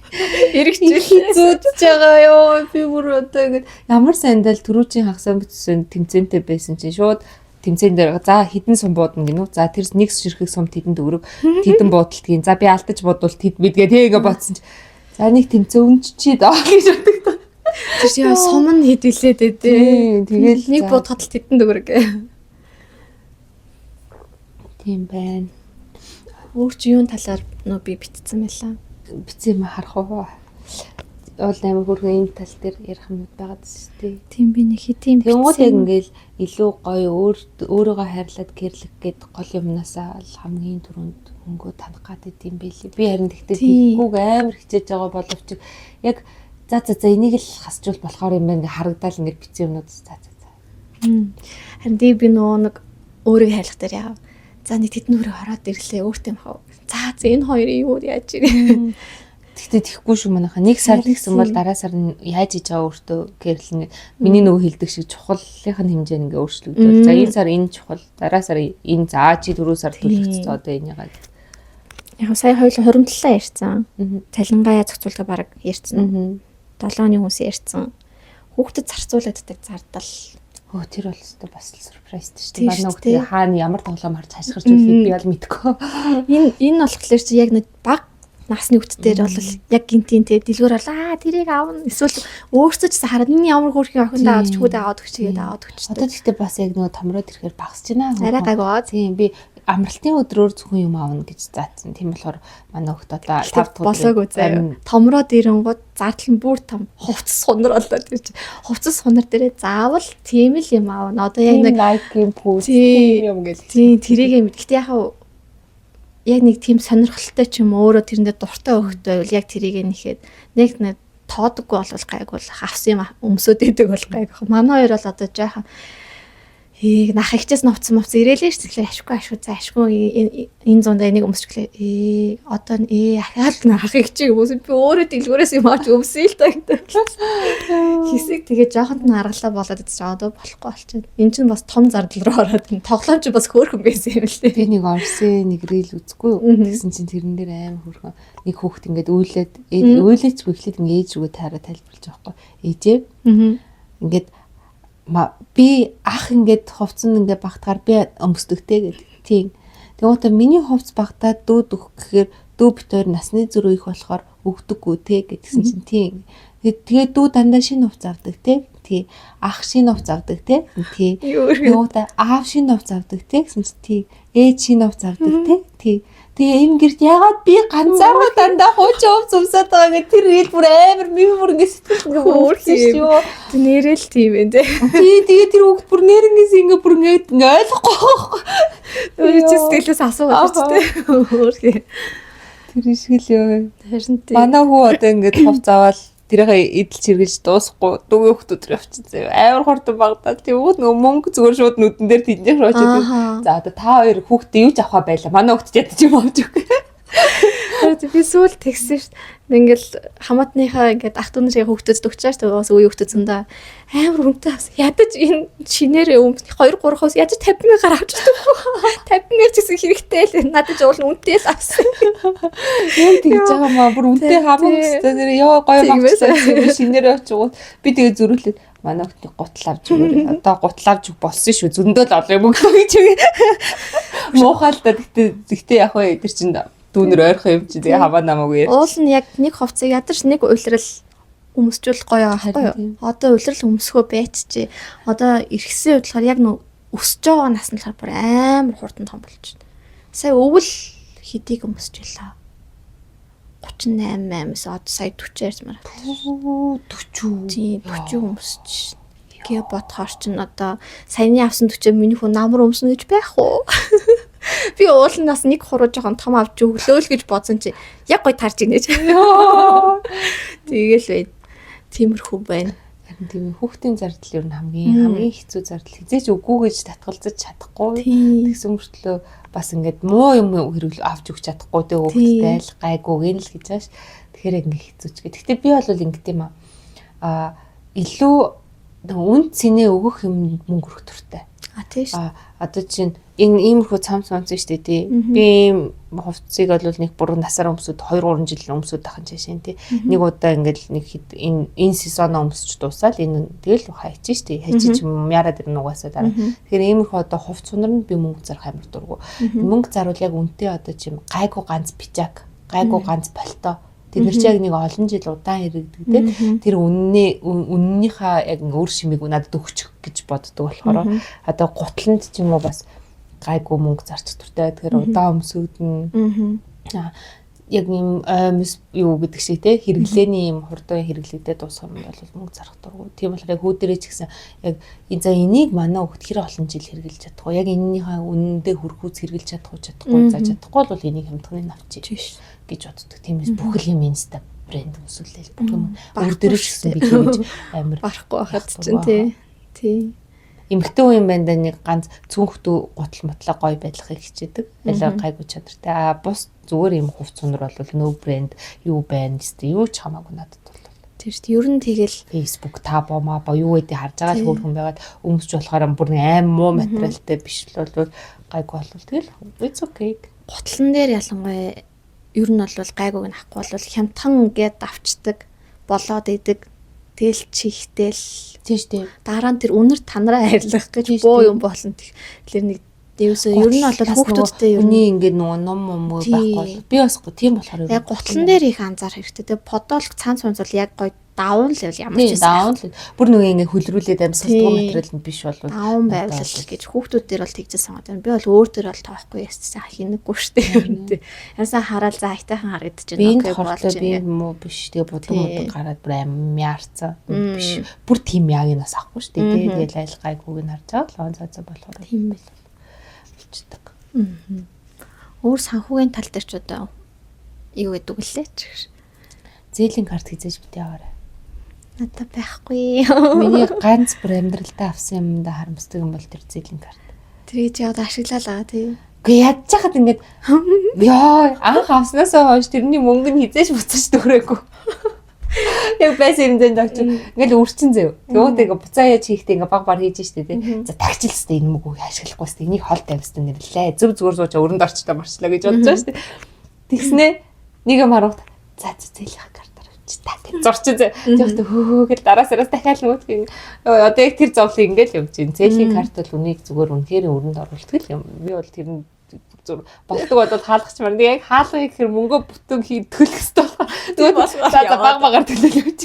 Speaker 2: эргэжил зүудж байгаа ёо. Би бүр одоо ингэ ямар сандал түрүүчийн хагасаа бүтсэн тэмцэнтэй байсан чинь шууд тэмцээн дээр за хідэн сум буудна гинүү. За тэр нэг ширхэг сум тэдэнд өрөв. Тэдэн буудалтгийн. За би алдаж бодвол тэд мэдгээ тэгээ бодсон чи. За нэг тэмцээ өнччий даа гэж боддог.
Speaker 1: Тэр яа сум нь хэд билээд дээ. Тэгэл нэг буудахад л тэдэнд өрөг.
Speaker 2: Тийм байна.
Speaker 1: Өөр чи юун талаар нөө би битцсэн байлаа.
Speaker 2: Бицээ мэ харах уу? Ол амар хөргөн энэ тал дээр ярих юм байгаад шүү дээ.
Speaker 1: Тийм би нэг хитийн
Speaker 2: Тэнгууд яг ингээл илүү гоё өөрийгөө хайрлаад гэрлэх гээд гол юмнасаа хамгийн түрүүнд хөнгөө таних гад идэм байлээ. Би харин тэгтээ тийгүүг амар хичээж байгаа боловч яг за энийг л хасчул болохоор юм байна ингээ харагдаал ингээ бицээ юмнууд за.
Speaker 1: Харин би нөө нэг өөрийгөө хайрлах дээр яав. За нэг тэдний өрөө хараад ирлээ өөртөө махав. За энэ хоёрын юу яаж ирээ.
Speaker 2: Тэгтээ тэхгүй шүү манайха. Нэг сар гэсэн бол дараа сар нь яаж иж байгаа өөртөө гэрлэн миний нөгөө хэлдэг шиг чухлынх нь хэмжээ ингээ өөрчлөгдөв. За энэ сар энэ чухал, дараа сар энэ за чи 4 сар төлөвлөсөн одоо энэ яагаад.
Speaker 1: Яг сая хоёулаа хуримтлалаа ярьсан. Цалингаа зохицуулдаг баг ярьсан. 7 оны хүмүүс ярьсан. Хүүхдэд зарцуулагддаг зардал.
Speaker 2: Тэр бол өстой бас л surprise шүү дээ. Манай хүүхдээ хаана ямар тоглоом харж хашгирч үлээ би бол мэдэхгүй.
Speaker 1: Энэ болохоор чи яг нэг баг насны хүүхдээр бол яг гинтинтэй дэлгүүр болоо тэрийг аавна эсвэл өөрсдөө ч хараад энэ ямар хөрхийн охиндоо аваад чүүд аваад өгчгээд аваад өгч.
Speaker 2: Одоо тэгтээ бас яг нөгөө томроод ирэхээр багсж байна.
Speaker 1: Арай гайгаа.
Speaker 2: Тийм би амралтын өдрөөр зөвхөн юм аавна гэж заасан. Тийм болохоор манай хүүхд одоо 5 дахь
Speaker 1: болоогүй заяа. Томроод ирэнгууд зардал нь бүр том хувцас сунар болоод ирж. Хувцас сунар дээрээ заавал тийм л юм аавна. Одоо яг нэг
Speaker 2: лайкийн пост юм гэж.
Speaker 1: Тийм тэрийг мэд. Гэтэ яг нэг тийм сонирхолтой ч юм өөрөө тэрэндээ дуртай өгөхтэй байвал яг тэрийг нэхэд нэг тоодоггүй болвол гайгүй бол авсан юм өмсөд идэг бол гайгүй. Манай хоёр бол одоо жаахан нах ихчээс новцсон ирээлээ шүү ашгүй за ашгүй энэ зундаа энийг өмсчихлээ одоо ахаал нах ихчээ хүмүүс би өөрөө дэлгүүрээс юм авч өмсөе л та гэдэг хэсэг тэгээ жоохонд нь аргалаа болоод идэж одоо болохгүй болчиход эн чинь бас том зардал руу ороод тоглоом чи бас хөөрхөн байсан юм л
Speaker 2: би нэг орсын нэг рeel үзгүй тэгсэн чинь тэрэн дээр аим хөөрхөн нэг хүүхд ингээд үйлээч бүхлээд ингээд ээж рүүгээ таараа тайлбарлаж байгаа байхгүй ээжээ ингээд би ах ингээд хувцсан ингээд багтахаар би өмсдөгтэй гэдэг. Тийм. Тэгвэл миний хувц багтаад дүүд өгөх гэхээр дүү битээр насны зөрүү их болохоор өгдөггүй те гэдгсэн чинь тийм. Тэгээ дүү дандаа шинэ хувц авдаг те. Тийм. Ах шинэ хувц авдаг те. Тийм. Тэгвэл аав шинэ хувц авдаг те гэсэн чинь тийм. Ээж шинэ хувц авдаг те. Тийм. Тэгээ энэ гэрт ягаад би ганцаараа дандаа хууч хувц өмсөд байгаа гэх тэр рeel бүр амар мемор ингэ сэтгэл хөөрсөн шүү.
Speaker 1: Нэрэл тийм ээ те.
Speaker 2: Тэгээ тэр хүүхд бүр нэрнгээс ингэ бүр ингэ ойлгохгүй.
Speaker 1: Өөрөөр сэтгэлээс асуугаад ч те. Хөөрхий.
Speaker 2: Тэр шиг л ёо.
Speaker 1: Харин тийм.
Speaker 2: Манай хүү одоо ингэ хувц аваад тэрийг эдэлж хэрглэж дуусахгүй дүүгийн хүүхдүүд явчихсан заяа. Амар хурдан багтаад тэгвэл нөгөө мөнгө зүгээр шууд нүдэн дээр тэднийх рүү очиж. За одоо та хоёр хүүхдээ юу ч авах байлаа. Манай хүүхд ядаж юм авч өгөх.
Speaker 1: Би сүүл тэгсэн шүү дээ. Ингээл хамаатныхаа ингээд ах дүү нарын хүүхдүүд өгчааш тэгээс үе хүүхдүүд зөндөө амар хүнтэй авсан. Ядаж энэ шинээрээ 2 3 хоос ядаж 50,000 авч өгдөг. 50,000 гэсэн хэрэгтэй л надад жуул үнэтэй л авсан.
Speaker 2: Яа тэгж байгаа маа бүр үнэтэй хамаагүй өстой нэр ёо гоё багцсан шинээрээ очивол би тэгээ зөрүүлээд манай хүүхдийг гутал авч өгөөрэй. Одоо гутал авч болсон шүү. Зөндөө л олон юм гэж үгүй. Муухай л да тэгтээ яг вэ тэр чинь дүүнэр ойрхон юм чи тэгээ хаваа намаагүй яа.
Speaker 1: Уул нь яг нэг хувцыг ядарч нэг уйлрал өмсчүүл гоё аахгүй юу. Одоо уйлрал өмсгөө байцчээ. Одоо эргэсэн үед болохоор яг нөө өсөж байгаа нас нь болохоор бүр амар хурдан том болж байна. Сая өвөл хэдийг өмсчихлээ. 38-аас одоо сая 40 ярьмаар.
Speaker 2: 40.
Speaker 1: Тийм 40 өмсч. Тэгээ бодохоор чинь одоо саяны авсан 40 миний хүн намар өмснө гэж байх уу? Би уулнаас нэг хуруу жоохон том авч өглөө л гэж бодсон чи яг гой тарж ийнэ. Тэгээл бай. Тиймэрхүү байна.
Speaker 2: Харин тийм хүүхдийн зардал ер нь хамгийн хэцүү зардал. Хизээч үгүй гэж татгалзаж чадахгүй. Тэгсэн мөртлөө бас ингээд муу юм хэрэг авч өгч чадахгүй тэ хүүхдтэй л гайгүй гэн л гэж ааш. Тэгэхээр ингээд хэцүүч гэ. Гэхдээ би бол ингээд юм илүү үн цэнэ өгөх юм мөнгө өрөх туртай.
Speaker 1: Тийш.
Speaker 2: Одоо чинь энэ иймэрхүү цамц шүү дээ тий. Би хувцсыг бол нэг буруу насаар өмсөд 2-3 жил өмсөд ахын жишээ тий. Нэг удаа ингээл нэг энэ сезоноо өмсөж дуусаад энэ тэгэл хайчих шүү дээ. Хайчих яраад ирнэ угаасаа дараа. Тэгэхээр иймэрхүү одоо хувц сунар нь би мөнгө зарах амар дургу. Мөнгө зарвал яг үнтэй одоо чим гайгүй ганц пижак, гайгүй ганц пальто. Тэд нар ч яг нэг олон жил удаан хэрэгдэг тий. Тэр үннийхээ яг өөр шимийг надад өгчих гэж боддог болохоор одоо гутланд ч юм уу бас гайгүй мөнгө зарчих туртай. Тэгэхээр удаан өмсөдөн яг юм юу гэдэг шиг тий хэрэглээний юм хурдан хэрэглэгдээд дуусах юм бол мөнгө зарах дургу. Тийм болохоор яг хүүдэрээ ч гэсэн яг за энийг манай хөхт хэр олон жил хэрэглэж чадахгүй. Яг энэнийхээ үнэндээ хүрхүүц хэрэглэж чадахгүй зааж чадахгүй бол энийг хямдхны авчиж гэж боддог. Тиймээс бүх л юм инста брэнд өсвөлэл бүх юм өөр дөрөж гэсэн би тэгж амар
Speaker 1: барахгүй байхад чинь тий.
Speaker 2: Эмэгтэй хүн байна да нэг ганц цүнхтүү гутал мотлоо гоё байдлахыг хичээдэг. Алаа гайгүй чадвартай. Бус зүгээр юм хувц сунар бол нөө брэнд юу байна гэсэн юу ч хамаагүй надад бол.
Speaker 1: Тэр чинь ер нь тэгэл
Speaker 2: Facebook Tabo маа юу гэдэг харж байгаа л хөөрхөн байгаад өмсч болохоор бүр аим муу материалтай биш л бол гайгүй болвол тэгэл it's okay.
Speaker 1: Гутлан дээр ялангуяа ер нь бол гайгүйг нь авахгүй бол хямдхан гээд авчдаг болоод идэг. Тэгэл чихтэл
Speaker 2: тийш тийм.
Speaker 1: Дараа нь тэр үнэр танараа хайрлах гэж боо юм болно. Тэгэхээр нэг дэвсээ ер нь бол хүүхдүүдтэй ер
Speaker 2: нь ингээд нөгөө ном байхгүй. Би бас тийм болохоор
Speaker 1: яг гутлан дээр их анзаар хэрэгтэй. Тэгээ подолк цаанц бол яг гоё даун л ямар ч байсан.
Speaker 2: Даун л. Бүр нөгөө ингээд хөлрүүлээд амьсгалдгүй материал нь биш бол
Speaker 1: даун байвал гэж хүүхдүүд дээр бол тэгж санагдана. Би бол өөр төр бол тоохгүй ясцсан хийнэггүй штэ. Ясаа хараад за айтайхан харагдаж
Speaker 2: байна. Би болохоор би муу биш. Тэгээ бодлого гараад бүр амьяарцсан биш. Бүр тийм яг нь бас ахгүй штэ. Тэгээд айл гайгүйг нь харж байгаа л он цаацаа болохоор
Speaker 1: тийм байл болчихдаг. Өөр санхүүгийн тал дээр ч одоо юу гэдэг лээ ч.
Speaker 2: Зээлийн карт хийж бит яваарай.
Speaker 1: Надад байхгүй.
Speaker 2: Миний ганц бүр амьдралдаа авсан юмдаа харамсдаг юм бол тэр зээлийн карт.
Speaker 1: Тэрийг яад ашиглалаа тий.
Speaker 2: Үгүй ядж хахад ингээд ёо анх авснаас хойш тэрний мөнгө нь хизээш буцаж төрөөгүй. Яг байсан юм зэн дагч ингээл үрчин зэв. Тэгвэл буцаа яаж хийхдээ ингээ баг хийж штэ тий. За тагчилстай энэ мөнгө ашиглахгүй штэ энийг хол тавьсан нэрлээ. Зөв зүгээр сууж өрөнд орчтой марчлаа гэж бодож байгаа штэ. Тэгснэ нэг юм харагд за зээлийн картаар авчи та зурчин зэ. Тэгвэл хөөхөөгөл дараасараас дахиад нөгөөдгийг одоо яг тэр зовлыг ингээл явж гин. Зээлийн карт бол үнийг зүгээр үнэхээр өрөнд оруулдаг юм. Би бол тэр нь зүр болдог бодоод хаалгачмаар нэг яг хаалгыг ихэр мөнгө бүтэн хий төлөх хэрэгтэй байна. Тэгээд баг багаар төлөөлөж.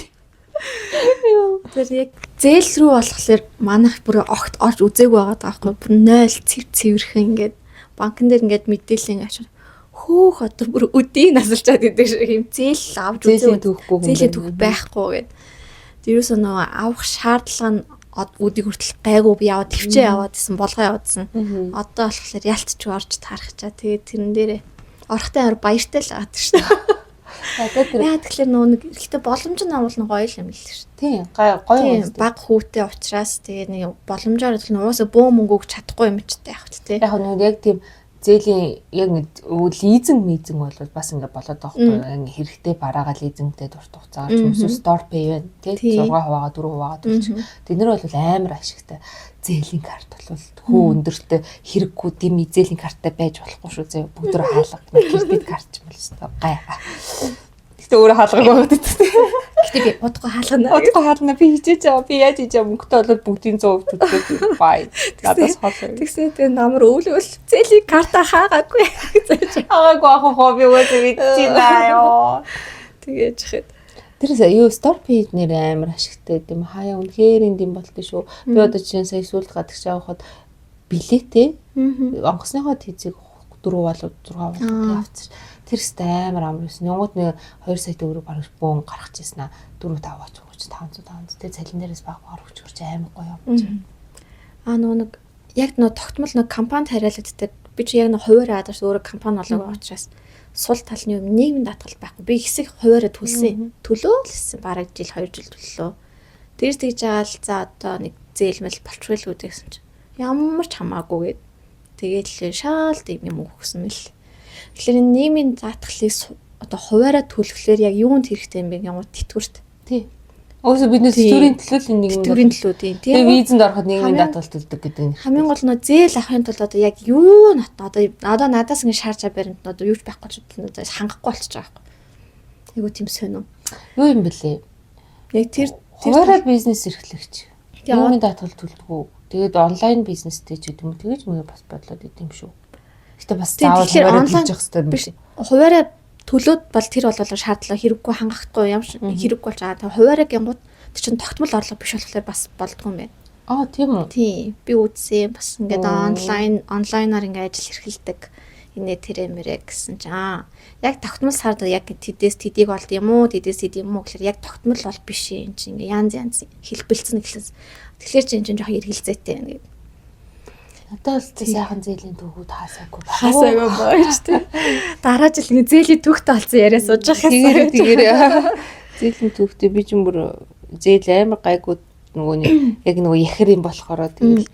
Speaker 2: Тэр
Speaker 1: яг зээл рүү болохоор манайх бүр огт орж үзээгүй байгаа даахгүй бүр 0 цэвэрхэн ингээд банкн дээр ингээд мэдээллийн ачаар хөөх одоо бүр өдийг насалчаад гэдэг шиг юм зээл авч үзээ
Speaker 2: төгөхгүй
Speaker 1: зээлийн төгөх байхгүй гэд. Тэрөөсөө нөгөө авах шаардлага нь өдийг хүртэл гайгүй би яваад төвчөө яваад гэсэн болгоо яваадсан. Одоо болохоор ялтч орж таарахчаа. Тэгээд тэрэн дээрээ орохтой амар баяртай л аваад шүү дээ. Яа тэгэхээр нөгөө нэг ихтэй боломж нь авал нэг гоё юм л шүү.
Speaker 2: Тийм гоё
Speaker 1: баг хүүтэй уучраас тэгээд нэг боломжоор л нуусаа бөө мөнгө өгч чадахгүй юм ч таах тий.
Speaker 2: Яг нөгөө яг тийм зээлийн яг лизинг бол бас ингэ болоод байгаа байхгүй хэрэгтэй бараагаа лизингтэй дурт хугацаагаар зөвсөж store pay байна тий 6%-аа 4%-аа төлж. Тэднэр бол амар ашигтай. Зээлийн карт бол хөө өндөртэй хэрэггүй дэм зээлийн карттай байж болохгүй шүү зэ бүгд рүү хаалга кредит карт ч юм л шүү гай. Гэтэ өөрөө хаалгаг байгаад дээ.
Speaker 1: Гэтэ би удахгүй хаалгана
Speaker 2: би хичээж байгаа. Би яаж хийж байгаа мөнгөтэй болоод бүгдийн 100% төлөв бай. Надаас хоолой.
Speaker 1: Тэгсэн тэгээ намар өвлөвөл зээлийн карта хаагаагүй.
Speaker 2: Хаагаагүй ахаа би үгүй мэдчихнаа ёо.
Speaker 1: Тэгээж хэд.
Speaker 2: Тэрээс юу store pay нэр амар ашигтай гэдэм хаяа үнэхээр энд юм болтой шүү. Би одоо жишээ сая сүүлд гадагш авахад билетээ онгоцныхоо тийзийг 4 болоод 6 болоод явцсан. Тэр сте амар байсан. Янгууд нэг 2 сая төгрөг барах бөөн гаргаж ирсэн аа 4 5 очгооч 500 тэ цалин дээрээс баг гаргаж өгч амар гоё юм.
Speaker 1: Нөгөө нэг яг нөгөө тогтмол нөгөө компанид хариалагддаг Би чи яг нэг хуваараа адаас өөрөө компани болоогүй учраас сул талны юм нийгмийн даатгал байхгүй. Би ихсэх хуваараа төлсөн. Төлөөлсөн. Бараг жил 2 жил төллөө. Тэрс тэгж байгаа л за одоо нэг зээлмэл болчихвол гэсэн чинь ямар ч хамаагүй гээд тэгээд л шаал юм өгсөн мэл. Тэгэхээр энэ нийгмийн даатгалыг одоо хуваараа төлөхлөөр яг юунд хэрэгтэй юм бэ гэнэ тэтгэврт.
Speaker 2: Тий. Өөсөө бид нэсвэрийн төлөө л нэг
Speaker 1: тэтгэврийн төлөө тийм.
Speaker 2: Тэгээ визэнд ороход нийгмийн даатгал төлдөг гэдэг нь.
Speaker 1: Хамгийн гол нь зээл авахын тулд одоо яг юу одоо надаас ингэ шаарч баримт одоо юу ч байхгүй ч одоо хангахгүй болчих жоох байхгүй. Айгу тийм сонирм.
Speaker 2: Юу юм бэлээ? Яг тэр хуваараа бизнес эрхлэгч. Нийгмийн даатгал төлдөг. Тэгээд онлайн бизнестэй ч гэдэг юм тэгэж мөр бас бодлоод идэм шүү. Гэтэ бас заавал хуваараа төлж явах хэрэгтэй биш.
Speaker 1: Хуваараа төлөөд бол тэр бол шаардлага хэрэггүй хангахгүй юм хэрэггүй болж байгаа. Тэгээ хуваараа гингууд тэр чинь тогтмол орлого биш болохоор бас болдгоо юм байна.
Speaker 2: Тийм үү?
Speaker 1: Тий. Би үзсэн бас ингээд онлайнаар ингээд ажил эрхэлдэг. Инээ тэрэмэрэ гэсэн чинь яг тогтмол сард яг тэдээс тэдийг олд юм уу тэдээс тэд юм уу гэхээр яг тогтмол бол биш юм чинь ингээд янз хэлбэлцэн гэхлээс тэгэхээр чинь жоох эргэлзээтэй байна гэдэг.
Speaker 2: Одоо л сайхан зээлийн төгүүд хаасаагүй
Speaker 1: байж тээ. Дараа жил ингэ зээлийн төгтө олцсон яриа сууж байгаа
Speaker 2: хэрэг. Зээлийн төгтөө би ч юм бүр зээл амар гайгүй нөгөө яг нөгөө яхэр юм болохоор тэгэл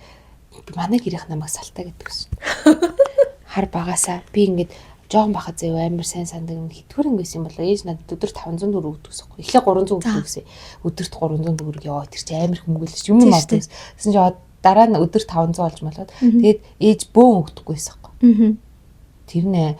Speaker 2: манай гэрийнх намайг салтаа гэдэг гэсэн. Хар багасаа би ингэж жоохон бахад зэв амар сайн сандаг юм хитгүүр ингэсэн юм болоо ээж надад өдөрт 500 төгрөг өгдөгсөн. Эхлээ 300 өгдөг гэсэн. Өдөрт 300 төгрөг яваа тэр чи амар хүмүүгэлж юм авдаг. Гэсэн чи дараа нь өдөрт 500 олж болоод тэгээд ээж бөөн өгдөггүйсэн юм. Тэр нэ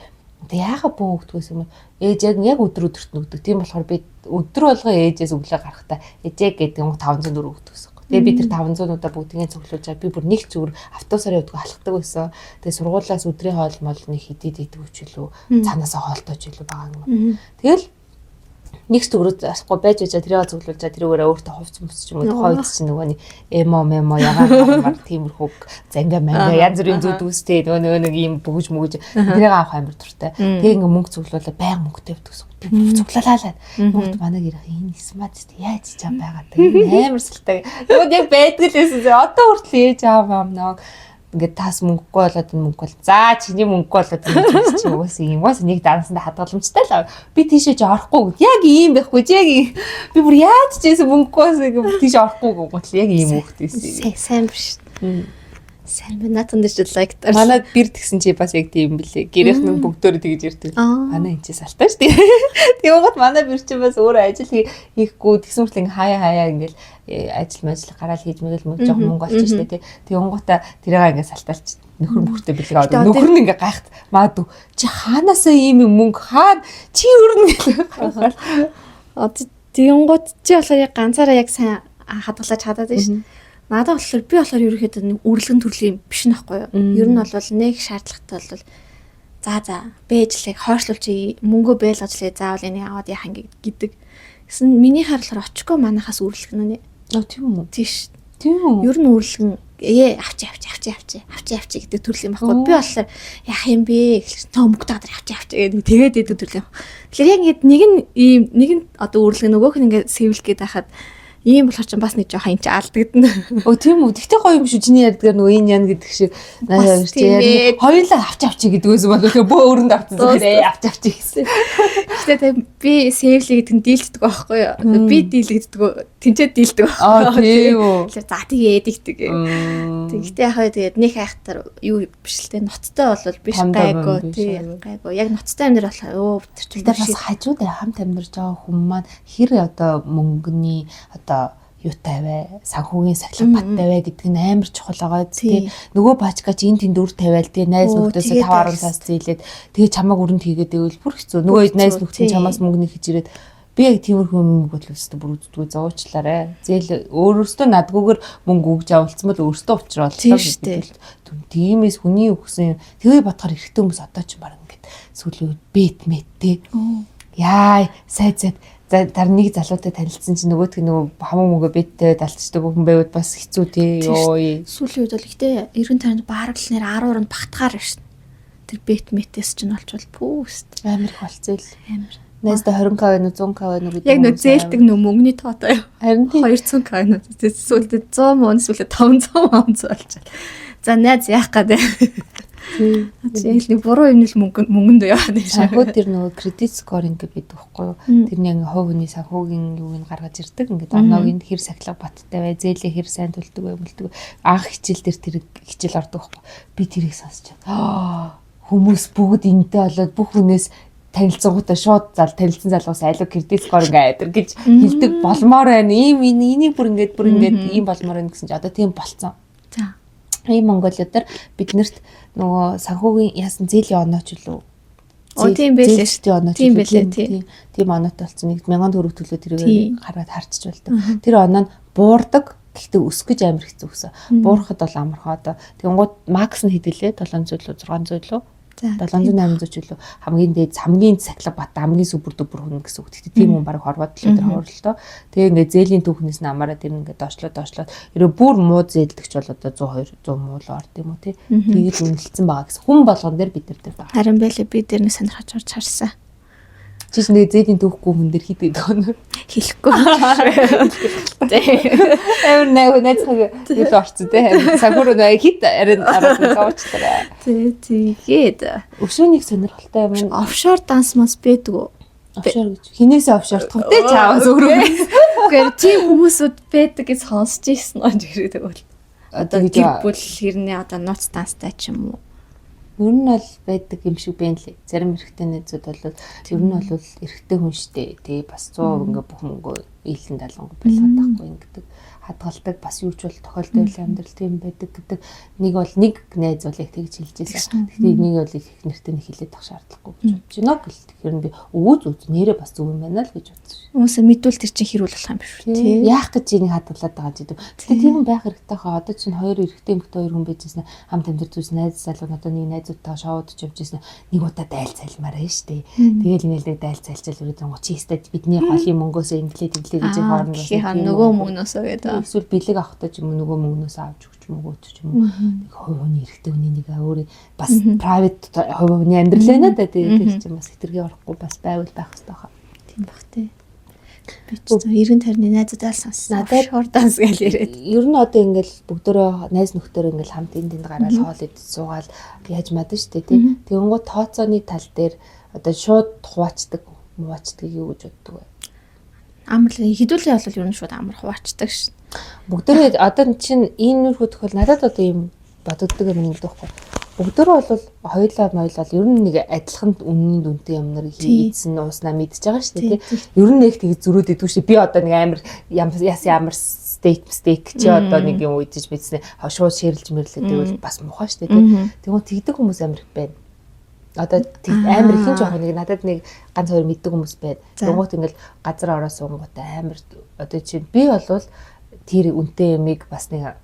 Speaker 2: яагаад бөөн өгдөггүйсэн юм ээж яг өдөрт нөгдөг. Тийм болохоор би өдөр болго ээжээс өглөө гарахтаа ээжээ гэдэг юм 500 төгрөг өгдөгсөн. Тэгээ би тэр 500-уудаа бүгдийг цуглуулж би бүр нэг зүгээр автобусаар явдаг алхдаг байсан. Тэгээ сургуулиас өдрийн хоол мол нэг хидэд идэв өчөлөө цаанаасаа хоолтойч илүү байгаа юм. Тэгэл нэг төгрөг асахгүй байж байгаа тэрийг цуглуулж тэрүүгээрээ өөртөө хувц мөс ч юм уу хойд чинь нөгөө нэг эмо ягаад тиймэрхүү занга манга янз бүрийн зүуд үстэй нөгөө нэг юм бөгж мөгж тэрийг авах амар дуртай. Тэгээ ингээ мөнгө цуглуулаад баян мөнгөтэй явдаг. Цуглалаа. Нүгт манай гэрх энэ смат яаж ч юм байгаа. Тэгээ амар сэлтэй. Нөгөө яг байдаг л байсан. Одоо хүртэл ээж аав амнаа ингээд тас мөнгөгүй болоод мөнгө бол. За чиний мөнгөгүй болоод энэ чи угаасаа юм угаасаа нэг дараасанд хадгаламжтай л. Би тийшээ ч орохгүй. Яг ийм байхгүй. Яг би бүр яаж ч ийсэн мөнгөгүйс тийш орохгүй гэх яг ийм хөхтэйсэн.
Speaker 1: Сайн биш. Сайн байна надад ч лайктар.
Speaker 2: Манайд бэр тэгсэн чи бас яг тийм билээ. Гэрийнх нь бүгдөө тэгж ирдэг. Манай энэ чи салтаа шүү дээ. Тэгвэл манай бэр чи бас өөрөө ажил хийхгүй тэгсэн мэт хаяа ингээл ажил гараал хийж мэгэл мөнгө жоохон мөнгө олчих шүү дээ. Тэгвнгуудаа тэрийг ингээд салтаалч нөхөр мөхөртэй бэлэг аваад нөхөр нь ингээд гайхад маадуу чи хаанаасаа ийм мөнгө хаад чи өрнө гэх.
Speaker 1: Одоо тэгвнгууд чи болохоор яг ганцаараа яг сайн хадгалаж чадаад байна шүү. Надад болохоор би болохоор ерөөхдөө үрлэгэн төрлийн биш нэхгүй юу. Ер нь бол нэг шаардлагатай бол за бэжлэг хойшлуулж мөнгөө байлгажлаа заавал энийг аваад яах ингэ гэдэг. Гэсэн миний харлахаар очихгүй манахаас үрлэгэн нэ.
Speaker 2: Тийм үү?
Speaker 1: Тийш. Тийм үү? Ер нь үрлэгэн авчи гэдэг төрлийн байхгүй. Би болохоор яах юм бэ гэхэл тоо мөнгө таадар авчи гэдэг тэгээд идэв төрлийн. Тэгэхээр яг ингэ нэг нь одоо үрлэгэн нөгөөх нь ингэ сэвлэх гээд байхад ийм болохоор ч бас нэг жоохон энэ алдагдана.
Speaker 2: Тийм үү. Тэгтээ гоё юм шүү. Чиний ярьдгаар нөгөө энэ ян гэдэг шиг хоёулаа авчи гэдгээс бол бөө өрөнд авцсан зэрэг авчи гэсэн.
Speaker 1: Гэхдээ би сэвлээ гэдэг нь дийлддэг байхгүй юу? Би дийлддэг, тэнцээ дийлдэг байхгүй юу?
Speaker 2: Тийм үү.
Speaker 1: Тэгэхээр за тэгээд идэгдэг. Тэгтээ яхаа тэгээд нэг хайхтар юу биш л те ноцтой бол биш гайгүй тийм гайгүй. Яг ноцтой амьдрал болохоо
Speaker 2: тэр бас хажууд хамт амьдарч байгаа хүмүүс маань хэр одоо мөнгөний одоо юутай вэ? Санхүүгийн сахилга баттай вэ гэдэг нь амар чухал байгаа. Тэгээ нөгөө баачгач энэ тэнд үр тавиал тэгээ найз нөхдөсөө 5-10 цаас зээлээд тэгээ чамааг өрөнд хийгээд байвал бүр хэцүү. Нөгөө найз нөхдөд чамаас мөнгө нөхөж ирээд би яг тиймэрхүү мөнгө бол өстө бүр үздэггүй зоочлаарэ. Зээл өөрөөсөө надгүйгээр мөнгө өгж авалцсан бол өөртөө уучруулсан. Тиймээс хүний өгсөн тэгээ бодохоор эрэгтэй хүмүүс одоо ч баг ингээд сүүлийн үед бэт мэттэй. Яа сайд дараа нэг залуутай танилцсан чинь нөгөөдг нөгөө хамаг мөнгө бэттэй далтчдаг хүн байвал бас хэцүү тий ёо.
Speaker 1: Сүүлийн үед бол ихтэй 90 танд бараг л нэр 10 орнд багтахаар шин. Тэр бэт мэтээс чинь олчвал пүүст
Speaker 2: амар их болцъол. Амар. Найсда 20k вэ 100k вэ гэдэг.
Speaker 1: Яг нөө зээлдэг нөө мөнгөний тоотой. Харин 200k вэ. Сүүлдээ 100 мөн сүүлдээ 500 болчихвол. За найз яах гэдэг. Яг нэг буруу юм л мөнгөнд яваад байна.
Speaker 2: Санхүү тэр нөгөө кредит скор ингээд байдаг байхгүй юу? Тэрний ингээ хувь хүний санхүүгийн юуг гаргаж ирдэг. Ингээд оноогийн хэр сахилга баттай бай, зээлээ хэр сайн төлдөг бай, мөлдөг. Анх хичээл дээр тэр хичээл ордог байхгүй юу? Би тэрийг сонсч байгаа. Хүмүүс бүгд энтэй болоод бүх хүнээс танилцсангуудаа шууд танилцсан залгуус айлуу кредит скор ингээд гэж хэлдэг болмоор байна. Энийг бүр ингээд ийм болмоор байна гэсэн чи одоо тийм болцсон.
Speaker 1: За.
Speaker 2: Энэ Монголиудаар биднэрт нөгөө санхүүгийн яасан зээлийн онооч лөө.
Speaker 1: Тийм байлээ шүү
Speaker 2: дээ. Тийм байлээ. Тийм оноотой болсон. 1000 төгрөг төлөө тэрийг хараад харчиж болдог. Тэр оноо нь буурдаг. Гэхдээ өсгөж амар хэцүү гэсэн. Буурахад бол амархаа одоо. Тэгэнгუთ макс нь хэдэлээ 700 лөө 600 лөө. 700-800 лөө хамгийн дээд хамгийн сахилга бат хамгийн супер дүпер хүн гэсэн үг. Тэгтээ тийм хүн баг хорвоод л тэр хуралтай. Тэгээ ингээд зээлийн түүхнээс нь амаараа тэр ингээд доошлоод ерөө бүр муу зээлдэгч бол одоо 100 200 муу л орд юм уу тий. Тэгээд үнэлсэн байгаа гэсэн. Хүн болгон дээр бид нар дээр байгаа.
Speaker 1: Харин байлээ би дээр нь сонирхож орж харсан.
Speaker 2: Чи нэг зээлийн түүхгүй хүн дээр хийдэг дөө.
Speaker 1: Хэлэхгүй.
Speaker 2: Эвэр найзхаг юу орцсон тий. Сагур нэг хит арин аваачлаа.
Speaker 1: Тэгээд
Speaker 2: өшөөнийг сонирхолтой юм.
Speaker 1: Офшор данс мас байдаг уу?
Speaker 2: Офшор гэж. Хинээсээ офшор томтэй чаавас өөрөө.
Speaker 1: Гэхдээ тийм хүмүүсүүд байдаг гэж сонсч ирсэн нь гэдэг бол. Одоо гэр бүл хэрнээ одоо нууц данстай ч юм уу.
Speaker 2: Ер нь бол байдаг юм шиг байна лээ. Зарим эрэгтэй найзууд бол ер нь бол эрэгтэй хүн штэ. Тэгээ бас 100% ингээ бүх мөнгөө ийлэн далангуу байлгаад тахгүй ингэдэг. Хадгалдаг бас юу ч бол тохиолдол амьдрал тийм байдаг гэдэг. Нэг бол нэг найз бол яг тэгж хэлж байсан. Тэгэхээр нэг бол их нэртэй нэг хэлээд тах шаардлагагүй гэж бодож байна гэл. Тэгэхээр би өвөз нэрээ бас зөв юм байна л гэж бодсон.
Speaker 1: Хүмүүсээ мэдвэл тэр чинь хэрүүл болох юм биш үү тий.
Speaker 2: Яах гэж энийг хадгалаад байгаа гэдэг. Гэтэ тийм байх хэрэгтэй хаа. Одоо чинь хоёр эрэгтэй эмэгтэй хоёр хүн байжсэн хамт амьдарч үзсэн найз залуу одоо нэг найзуудтайгаа шоудж явжсэн нэг удаа daйл цайлмаар байна штэ. Тэгэл ингээл daйл цайлчаал өрөөд чи стад бидний голын мөнгөөсөө инглээ тэглээ гэж хоорондоо
Speaker 1: нөгөө мөнгнөөсөө гэдэг.
Speaker 2: Эсвэл бэлэг авахтаа ч юм уу нөгөө мөнгнөөс авч өгч юм уу ч юм уу. Нэг хувийн эрэгтэй хүний нэг өөр бас private хувийн амьдрал байна да тэгээд чинь бас хэтэрхий орохгүй бас байвал байх хэрэгтэй хаа.
Speaker 1: Тийм бах тий. Би ч 90 тарны найзуудаа сонссон. Надад шор данс гэж яриад.
Speaker 2: Ер нь одоо ингээл бүгдөө найз нөхдөөр ингээл хамт энд гараад хоол идэж суугаад яаж мадна штэ тий. Тэгэнгუთ тооцооны тал дээр одоо шууд хуваачдаг муучдаг юу гэж боддог вэ?
Speaker 1: Амар хідүүлээ бол ер нь шууд амар хуваачдаг ш.
Speaker 2: Бүгдөө одоо чинь энэ нөхөд тохиол надад одоо юм бодогддог юм нэг дуухгүй. Бүгдөө бол хоёулаа мойлол ер нь нэг адилхан үнийн дүнтэй юмнаар хийгдсэн ууснаа мэдчихэж байгаа шүү дээ тий. Ер нь нэг тийг зөрөөд идэв шүү. Би одоо нэг амар ямар стейк чи одоо нэг юм үйдэж мэдснэ шууд ширэлж мэрлээдэг бол бас мухаа шүү дээ тий. Тэгвэл тэгдэг хүмүүс амар их байна. Одоо амар ихэн жоох нэг надад нэг ганц хоёр мэддэг хүмүүс байна. Тэгвэл ингээл газар ороо суунгуудаа амар одоо чи би болвол тэр үнтэй ямиг бас нэг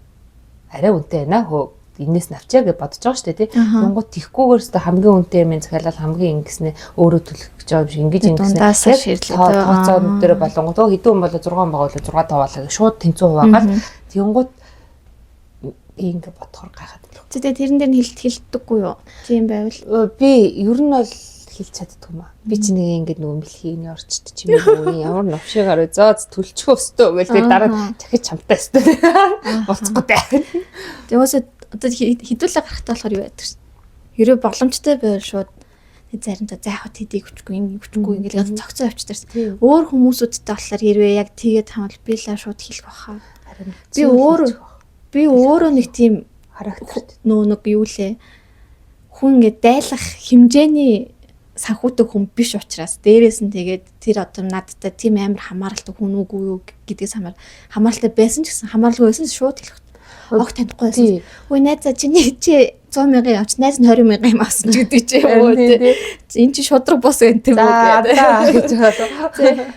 Speaker 2: арай үнтэй байна хөө энэс навчаа гэж бодож байгаа шүү дээ тий. Монгол тихгүйгээр өстө хамгийн үнэтэй юм захиалал хамгийн ингэснэ өөрөө төлөх гэж байгаа юм шиг ингэж ингэснэ. Тооцоо дээр болонгоо хэдэн хүн болоо 6 байгаа болоо 6 таваалаа шууд тэнцүү хуваагаад тэнгууд ингэ бодохоор гайхаад л.
Speaker 1: Тэгээ тэрэн дээр нь хилдэггүй юу? Тийм байвал
Speaker 2: би ер нь бол хэлж чаддгүй юм аа. Би ч нэг ингэ нөгөө мэлхийний орчд ч юм уу ямар новшигаар зөөц төлчих өстөө гэл тэгээ дараа дахиж чамтай өстөө болцохгүй дээ.
Speaker 1: Тэгээс одоо хідүүлээ гарахтаа болохоор юу байдаг шин. Ерөө боломжтой байвал шууд заримдаа заахад хэдийг хүчгүй ингээл цогцоо авчдаарс. Өөр хүмүүсүүдтэй болохоор хэрвээ яг тэгээд хамаал би лаа шууд хэлэх баха. Би өөрөө нэг тийм харагд нэг юу лээ. Хүн ингээд дайлах хэмжээний санхүүтэй хүн биш учраас дээрээс нь тэгээд тэр одоо надтай тийм амар хамааралтай хүн үгүй юу гэдгээс хамааралтай байсан ч гэсэн хамааралгүй байсан шууд хэлэх. Огт танихгүй байсан. Үй найзаа чи 100,000 авч найз нь 20,000 юм авсан ч гэдэг чи юу тий. Энд чи шудраг бос байна тийм үү гэдэг.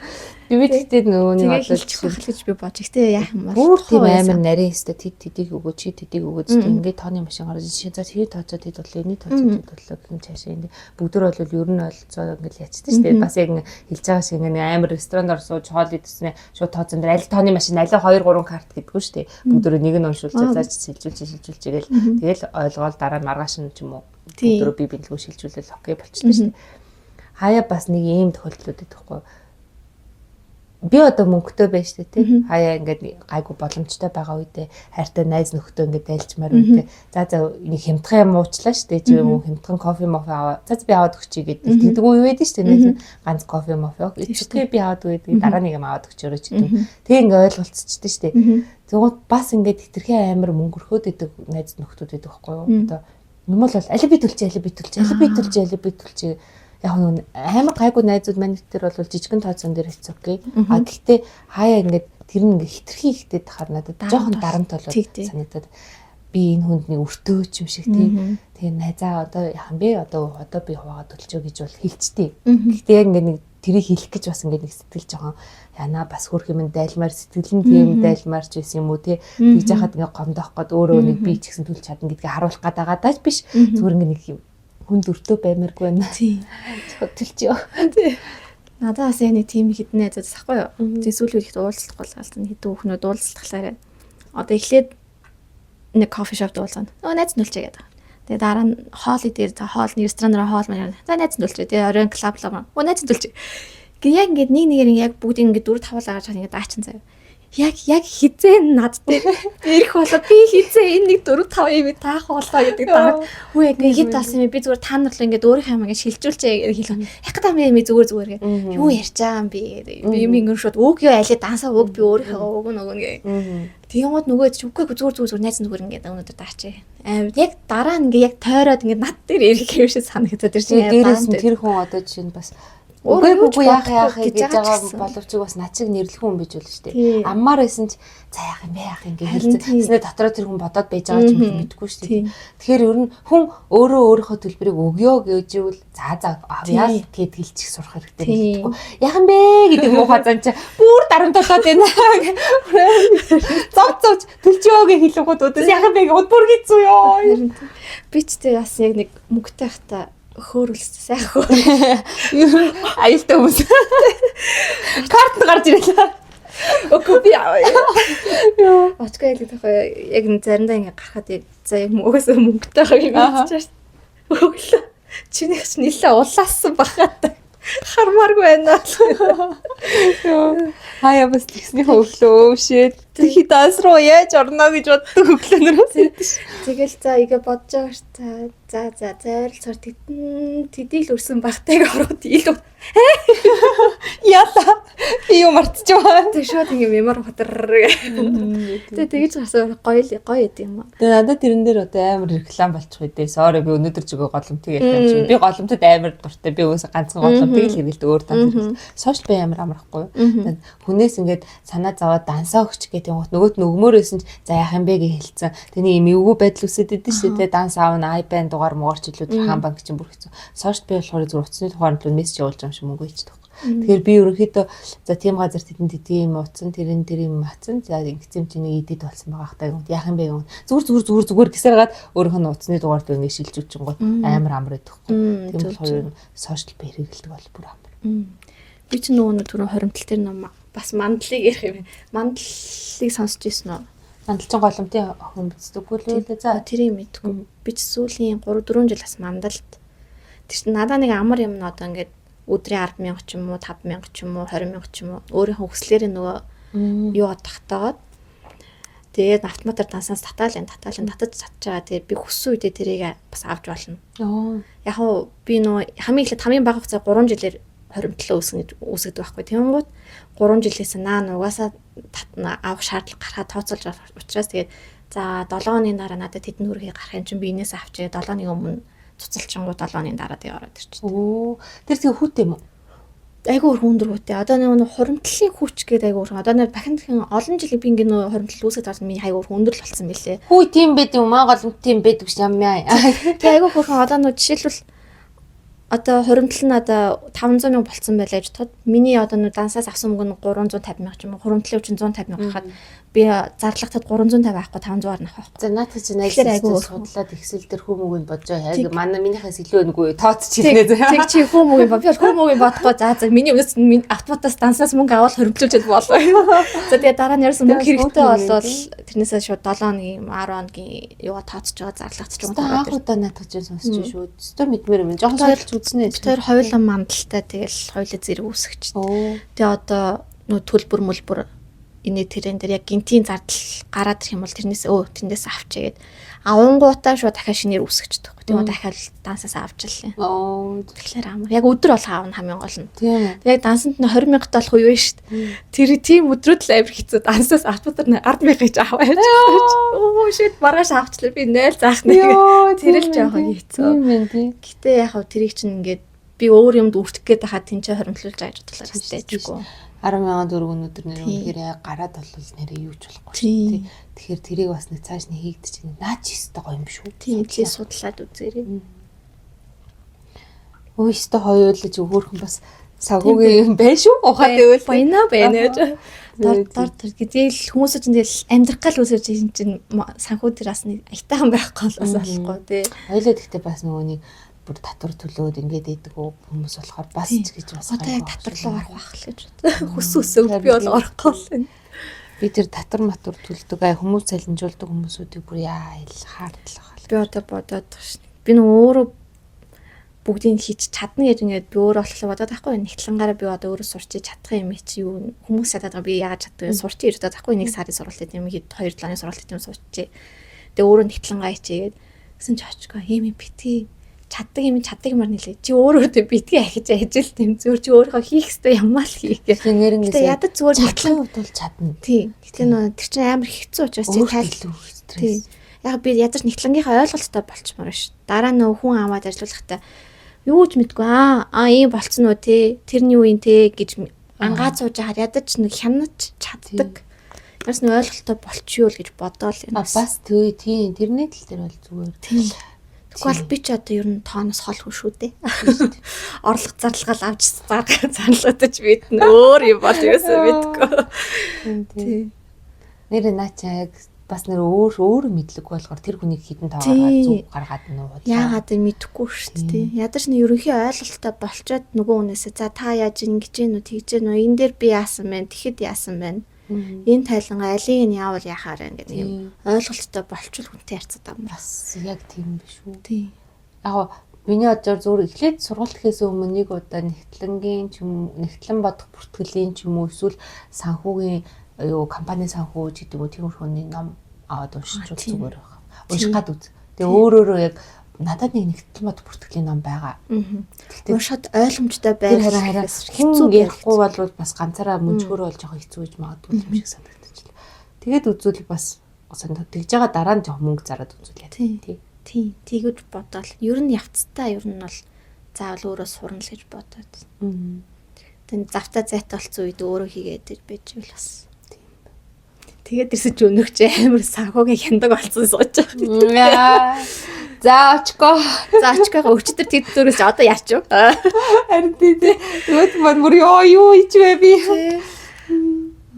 Speaker 1: Би тэгтээ нөгөө нэг олж гэж би бодож. Гэтэ яах юм бол
Speaker 2: бүр тийм амар нарийн өстө тэдийг өгөөч чи тэдийг өгөөч гэдэг ингээд тооны машин гараад за тэр тооцоо тэд бодлоо энэ тооцоо тэд бодлоо гэх юм цаашаа энэ бүгдөө бол ер нь олцоо ингээд ячдаг шүү дээ. Бас яг хэлж байгаа шиг ингээд амар ресторанд орсууж хоол идэснэ шууд тооцоон дээр аль тооны машин аль 2 3 карт гэдэггүй шүү дээ. Бүгдөө нэг нь уншуулж зааж шилжүүлж гээл тэгэл ойлгоол дараа нь маргааш нь ч юм уу бүгдөө би бэлгүү шилжүүлэл окей болчихсон шүү дээ. Хаяа бас нэг ийм тохиолдлууд байдаг хгүй. би одоо мөнгөтэй байж тээ тий. Хаяа ингээд гайгүй боломжтой байгаа үедээ хайртай найз нөхдөд ингээд дайлчмаар үедээ за нэг хямдхан юм уучлаа штэ чи юм хямдхан кофе мофе аваа. За би аваад өгчий гэдэг. Тэгдэг үе байдаг штэ нэг ганц кофе мофе. Ичдэг би аваад өгдөг. Дараа нэг юм аваад өгчөөрөө ч гэдэг. Тэг ингээд ойлголцчихдээ штэ. Тэгвэл бас ингээд хитрхи амар мөнгөрхөөд идэг найз нөхдөд байдаг байхгүй юу? Одоо юм бол алиби төлчээ. Яг нь амар гайгүй найзууд манайд дээр бол жижигэн тооцоон дээр хэцүү окей. А гэхдээ хаяа ингээд тэр нэг хитрхи ихтэй тахаар надад жоохон дарамт болоод санагдаад би энэ хүнд нэг өртөөч юм шиг тий. Тэгээ найзаа одоо яхан бэ? Одоо би хуваагаад төлчөө гэж бол хэлчтэй. Гэхдээ яг ингээд нэг тэрийг хэлэх гэж бас ингээд нэг сэтгэл жоохон яна бас хөрх юм дайлмаар сэтгэл нь тийм дайлмаарч байсан юм уу тий. Тэгж яхад ингээд гомдоох гээд өөрөө нэг би ч гэсэн төлж чадна гэдгийг харуулах гээд байгаадаа биш. Зүгээр ингээд нэг хүнд өртөө баймаргүй байна. Тий. Төлчөө. Тий.
Speaker 1: Надаас яг тийм хіднэ зэ захгүй юу. Тэгээ сүүлийн үед их уулзлахгүй л галт хэдэн хүүхнүүд уулзлахлаарэ. Одоо эхлээд нэг кофе шоп дуулсан. Найз нөлчээ гэдэг. Тэгээ дараа нь хоол идээр за хоолны ресторанаар хоол маань. За найз нөлчээ. Тэгээ оройн клаб найз нөлчээ. Гэ яг ингээд нэг нэгээр яг бүгд ингээд 4 5 лагаж байгаа ингээд даачин заяа. Яг хизээ над дээр ирэх болоо би хизээ энэ нэг 4 5 юм таах болоо гэдэг дараа. Үгүй ингээд талсан юм би зүгээр та нар л ингээд өөрийнхөө юм ингээд шилжүүлчээ гэж хэлээ. Яг та юм зүгээр гэ. Юу ярьж байгаа юм бэ гэдэг. Би юм ингээд шууд өг юу алей дансаа өг би өөрийнхөө өг гэ. Тэгмээд нөгөө үгүй зүгээр найз зүгээр ингээд өнөөдөр даачээ. Яг дараа нь ингээд яг тойроод ингээд над дээр ирэх юм шиг санагдаад тэр чинь
Speaker 2: дээрээс нь тэр хүн одоо жишээ нь бас Үгүй яах гэж байгаа боловч бас начиг нэрлэх хүн байж болно шүү дээ. Аммаар байсан ч за яах юм ингээ хэлсэн. Тэснэ дотроо тэр хүн бодоод байж байгаа ч мэдэхгүй шүү дээ. Тэгэхээр ер нь хүн өөрийнхөө төлбөрийг өгөө гэж ивэл за авъя гэд хэлчих сурах хэрэгтэй. Яах юм бэ гэдэг муухай зан чи бүр дарамт болоод байна. Зовж төлчөө гэж хэлэнгүүд өдөөс яах юм бэ гэд бүр хэцүү ёо.
Speaker 1: Би ч тэг бас яг нэг мөнгөтэй хата хөөрөлсөн сайхан.
Speaker 2: Аюултай хүмүүс. Карт нь гарч ирлээ.
Speaker 1: Окей би аваа. Очгой л тохоо яг заримдаа ингэ гарахад за яг угаасаа мөнгөтэй хаа юм хэлчихэж шээ. Өглөө. Чинийх ч нэлээ улаасан бахаад. Хармааргүй байна.
Speaker 2: Хаяа бас тэгсний өглөө өвшөөд тэр хитаас руу яаж орно гэж боддог өглөөнөөс.
Speaker 1: Тэгэл за игээ бодож байгаа ш. За зайрлцаар тэдийг л өрсөн багтайг ороод илүү.
Speaker 2: Яла. Би юу мартчихваа.
Speaker 1: Тэг шууд ингэ мемор хотор. Тэгэж гасаа гоё юм.
Speaker 2: Тэгээ надад тэрэн дээр одоо амар реклам болчих үедээ. Sorry би өнөөдөр ч үгүй голомтыг ярьж юм чи. Би голомтод амар дуртай. Би өөсө ганцхан голомтыг л хэрэгэлдэг өөр тань хэрэгэлдэг. Сошиал бай амар амрахгүй. Хүнээс ингээд санаа зовоод дансаа өгч гэдэг юм гот нөгөөт нь өгмөөрөөсөн ч за яах юм бэ гэж хэлсэн. Тэний юм эвгүй байдал үсэт идэв шүү дээ. Данс аавна iPad дугаар муурч илүү хаан банк чинь бүр хэцүү. Сошиал бай болохоор зүгээр утасны тухайд л мессеж явуулж юм шиг мөнгө ичдэг. Тэгэхээр би ерөнхийдөө за тийм газар тийм утсан тэр юм атсан. За ингэсэн чинь идэд болсон байгаа хта юм. Яах юм бэ юм. Зүгээр гэсээр гад өөрийнх нь утасны дугаард ингэ шилжүүлчихэн гот амар амар өгдөг. Тийм болохоор сошиал бай хэрэгэлдэг бол бүр амар.
Speaker 1: Би ч нөгөө түрүү хоримтал тэр ном бас мандлыг ярих юм. Мандлыг сонсч ирсэн үү?
Speaker 2: Мандалчин голомтын охин бичдэггүй л үү?
Speaker 1: За тэрийг мэдгүй. Би ч сүүлийн 3 4 жил бас мандалт. Тэр чинь надаа нэг амар юм нь одоо ингээд өдрийн 10,000 ч юм уу 5,000 ч юм уу 20,000 ч юм уу өөрийнхөө хүслээр нөгөө юу татахтагаад тэгээд автоматар дансаас татаж чадчихаа. Тэгээд би хүссэн үедээ тэрийг бас авч болно. Яг нь би нөгөө хамгийн бага хугацаа 3 жилээр хоримтлоо үүсгэж байхгүй. Тэнгууд 3 жилээс угаасаа авах шаардлага гарахад тооцоолж байгаа учраас тэгээд за 7 хоногийн дараа надад тэдэн үргийг гарах юм чинь би энэс авчээ 7 хоногийн өмнө цуцалчингууд 7 хоногийн дараа тэгээ ороод ирчих.
Speaker 2: Тэр тэгээ хүүтэй юм уу?
Speaker 1: Айгуур хүндэргүүтэй. Одоо нэг хуримтлалын хүч гэдэг айгуур. Одоо нэг дахин олон жилийн би ингэ нөө хуримтлал үүсгэж байгаа миний айгуур хүндэрл болсон мэлээ.
Speaker 2: Хүү тийм байд юм аа голомт тийм байдаг ш юм яа.
Speaker 1: Тэгээ айгуур хөрхөн одоо нөө жишээлбэл одоо хуримтлал нь одоо 500,000 болцсон байлаа гэж тод миний одоо нөө дансаас авсан мөнгө нь 350,000 ч юм уу хуримтлалын чинь 150,000 гарахад би зарлагтад 350 авахгүй 500-аар нах байхгүй.
Speaker 2: За наадах чинь айгуур судлаад ихсэл дээр хүмүүгийн бодож байгаа. Яг манай минийхээс илүү өнгөө тооцч хэлнэ зэ.
Speaker 1: Тэг чи хүмүүгийн бод. Би хүмүүгийн бодохгүй за миний өнөөс автоматаас дансаас мөнгө аваад хуримтлуулж болоо. За тэгээ дараа нь ярьсан мөнгө хэрэгтэй болвол тэрнээсээ шууд 7 хоногийн 10 хоногийн юугаа тооцож байгаа зарлагч ч юм уу.
Speaker 2: Анхудаа наадах чинь сонсож шүү. Зөв мэдмээр юм. Жохон соёлж үзнэ.
Speaker 1: Тэр хоёулаа мандалтай тэгэл хоёулаа зэрэг үүсгэж. Тэгээ одоо нөө төлбөр мөлбөр энэ тэрэн дээр яг гинтийн зардал гараад ирэх юм бол тэрнээс авчигээд авангуудаа шууд дахиад шинээр үсгэж таахгүй. Тийм дахиад дансаас авчлаа. Тэгэхээр амар. Яг өдөр болох аав нь хамгийн гол нь.
Speaker 2: Тийм.
Speaker 1: Яг дансанд нь 20,000 болох үе шүү дээ. Тэр тийм өдрүүд л амар хэцүү. Дансаас авчбар 10,000 гэж аваа яаж. Шийд маргааш авчлаа би 0 заах нэ. Тэр л жоохон хэцүү.
Speaker 2: Тийм байна тий.
Speaker 1: Гэтэ яг хав тэрийг чинь ингээд би өөр юмд үртэх гээд хахад тэнцээ хоримтлуулж ажиж бодлоо хэвчээжгүй.
Speaker 2: 10,000 төгрөг өнөдөр нэр үнэхээр гараад болвол нэрээ юуж болохгүй шүү дээ. Тэгэхээр тэрийг бас нэг цааш нь хийгдэж байна. Наа чи өстой гоё юм шүү.
Speaker 1: Тийм тий судлаад үзээрэй.
Speaker 2: Өө өстой хоёулж өгөөрхөн бас сагуугийн юм байна шүү. Ухаад байвал
Speaker 1: байна гэж. Дор гэдгээл хүмүүс чинь тэгэл амьдрах гал үсэрч чинь санхүү дээр бас нэг аятайхан байхгүй болохоос болохгүй тий.
Speaker 2: Хоёулаа гэхдээ бас нөгөө нэг бүр татвар төлөөд ингээд идэг хүмүүс болохоор бас ч гэж бас
Speaker 1: одоо татвар руу орох байх л гэж хөсөөсөө би бол орохгүй л.
Speaker 2: Би тэр татвар матвар төлдөг хүмүүс цалинжуулдаг хүмүүсүүдийг бүр хаардлах.
Speaker 1: Би одоо бодоод байгаа шин. Би өөрөө бүгдийг хийж чадна гэж ингээд би өөрөө болохоор бодоод байхгүй. Нэгтлангаараа би одоо өөрөө сурчиж чадах юм чи юу хүмүүс чадаад байгаа би яагаад чаддаг вэ? Сурчиж ирээд байхгүй. Нэг сарын сургалт гэдэг юм хэд 2 7-ны сургалт гэдэг юм сурчиж. Тэгээ өөрөө нэгтлангаа ичээгээд гэсэн ч очгүй юм битгий чаддаг юмар нэлээ. Чи өөрөө битгий ахиж ажил тийм зүгээр чи өөрөө хийх хэрэгтэй юмаа л хийх гэх.
Speaker 2: Нэрнгээсээ
Speaker 1: ядаж зүгээр
Speaker 2: чадлын хувьд бол чадна.
Speaker 1: Тийм. Гэтэ нөө тэр чинь амар хэцүү учраас чи тайлбар стресс. Яг би ядаж нэгтлангийнхаа ойлголттой болчмоор ш. Дараа нөө хүн аваад ажиллуулахдаа юу ч мэдгүй ийм болцсон уу те тэрний үеийн те гэж ангаа сууж хаад ядаж нэг хянаж чаддаг. Бас нэг ойлголттой болчихё л гэж бодоол юм.
Speaker 2: Бас тийм тэрний тал дээр бол зүгээр.
Speaker 1: Тийм. Тэгвэл би ч одоо ер нь тооноос хол хүн шүү дээ. Орлого зарлагал авч зарлуудаж бидэн өөр юм бол юусэн мэдгүй.
Speaker 2: Тийм. Нэр наачаа бас нэр өөр мэдлэг болохоор тэр хүнийг хідэн тоогаар зүг гаргаад нуугаад.
Speaker 1: Яагаад мэдэхгүй шүү дээ. Ядаж нь ерөнхий ойлголттой болчоод нөгөө хүнээсээ за та яаж ингэж гэнэ үү тэгж гэнэ үү энэ дээр би яасан бэ тэгэхэд яасан бэ энэ тайлангаа алийг нь яавал яхаар юм гэдэг юм ойлголттой болчвол хүнтэй харьцаад байгаа юм.
Speaker 2: Бас яг тийм биш үү.
Speaker 1: Тийм.
Speaker 2: Яг миний бодож зүгээр эхлээд сургалт гэхээс өмнө нэг удаа нэгтлэн бодох бүртгэлийн ч юм уу эсвэл санхүүгийн компани санхүү гэдэг үү тиймэрхүүний ном аваад уншиж зүгээр байна. Унших гад үз. Тэгээ өөрөөрөө яг надад нэг нэгтлэн бодох бүртгэлийн ном байгаа.
Speaker 1: Гэхдээ уншаад ойлгомжтой байх
Speaker 2: хараа хэцүү ярихгүй бол бас ганцаараа мөнчгөрөө болж байгаа хэцүү гэж магадгүй юм шиг санагдчихлаа. Тэгээд үзвэл бас тэгж байгаа дараа нь жоох мөнгө зараад үзүүлээ.
Speaker 1: Тийм. Тэгэж бодоол. Ер нь явцтай ер нь бол заавал өөрөө сурна л гэж бодоод. Тэгээд завтаа зайтай болсон үед өөрөө хийгээд байж байл бас. Тэгээд ирсэж өнөгч амар санхүүгийн хяндаг болсон сууж байгаа.
Speaker 2: За очко
Speaker 1: өчтөр тэд дөрөөс одоо яач вэ?
Speaker 2: Харин тийм. Тэгвэл мань бүр юу ич вэ би?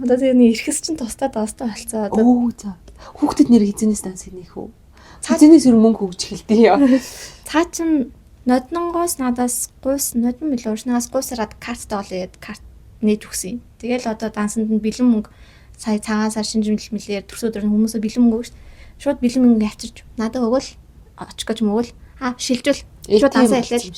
Speaker 1: Одоо тэгээ нэг ирэхс чинь тусдаа доостой болцоо.
Speaker 2: За. Хүүхдэд нэр хизэнээс данс хийх үү? Хизэнээс ер мөнгө хөгж эхэлдэг яа.
Speaker 1: Цаа чин ноднонгоос надаас гуйс нодон билүү уушнаас гуйсараад карттай олоод карт нээж өгсөн. Тэгэл одоо дансанд нь бэлэн мөнгө сая цагаасаар шинжлэл мэлээр төрс өдөр хүмүүсээ бэлэн мөнгө өгч шууд бэлэн мөнгө авчирч надад өгвөл очгож мөгөл шилжүүл шууд дансаа хэлээд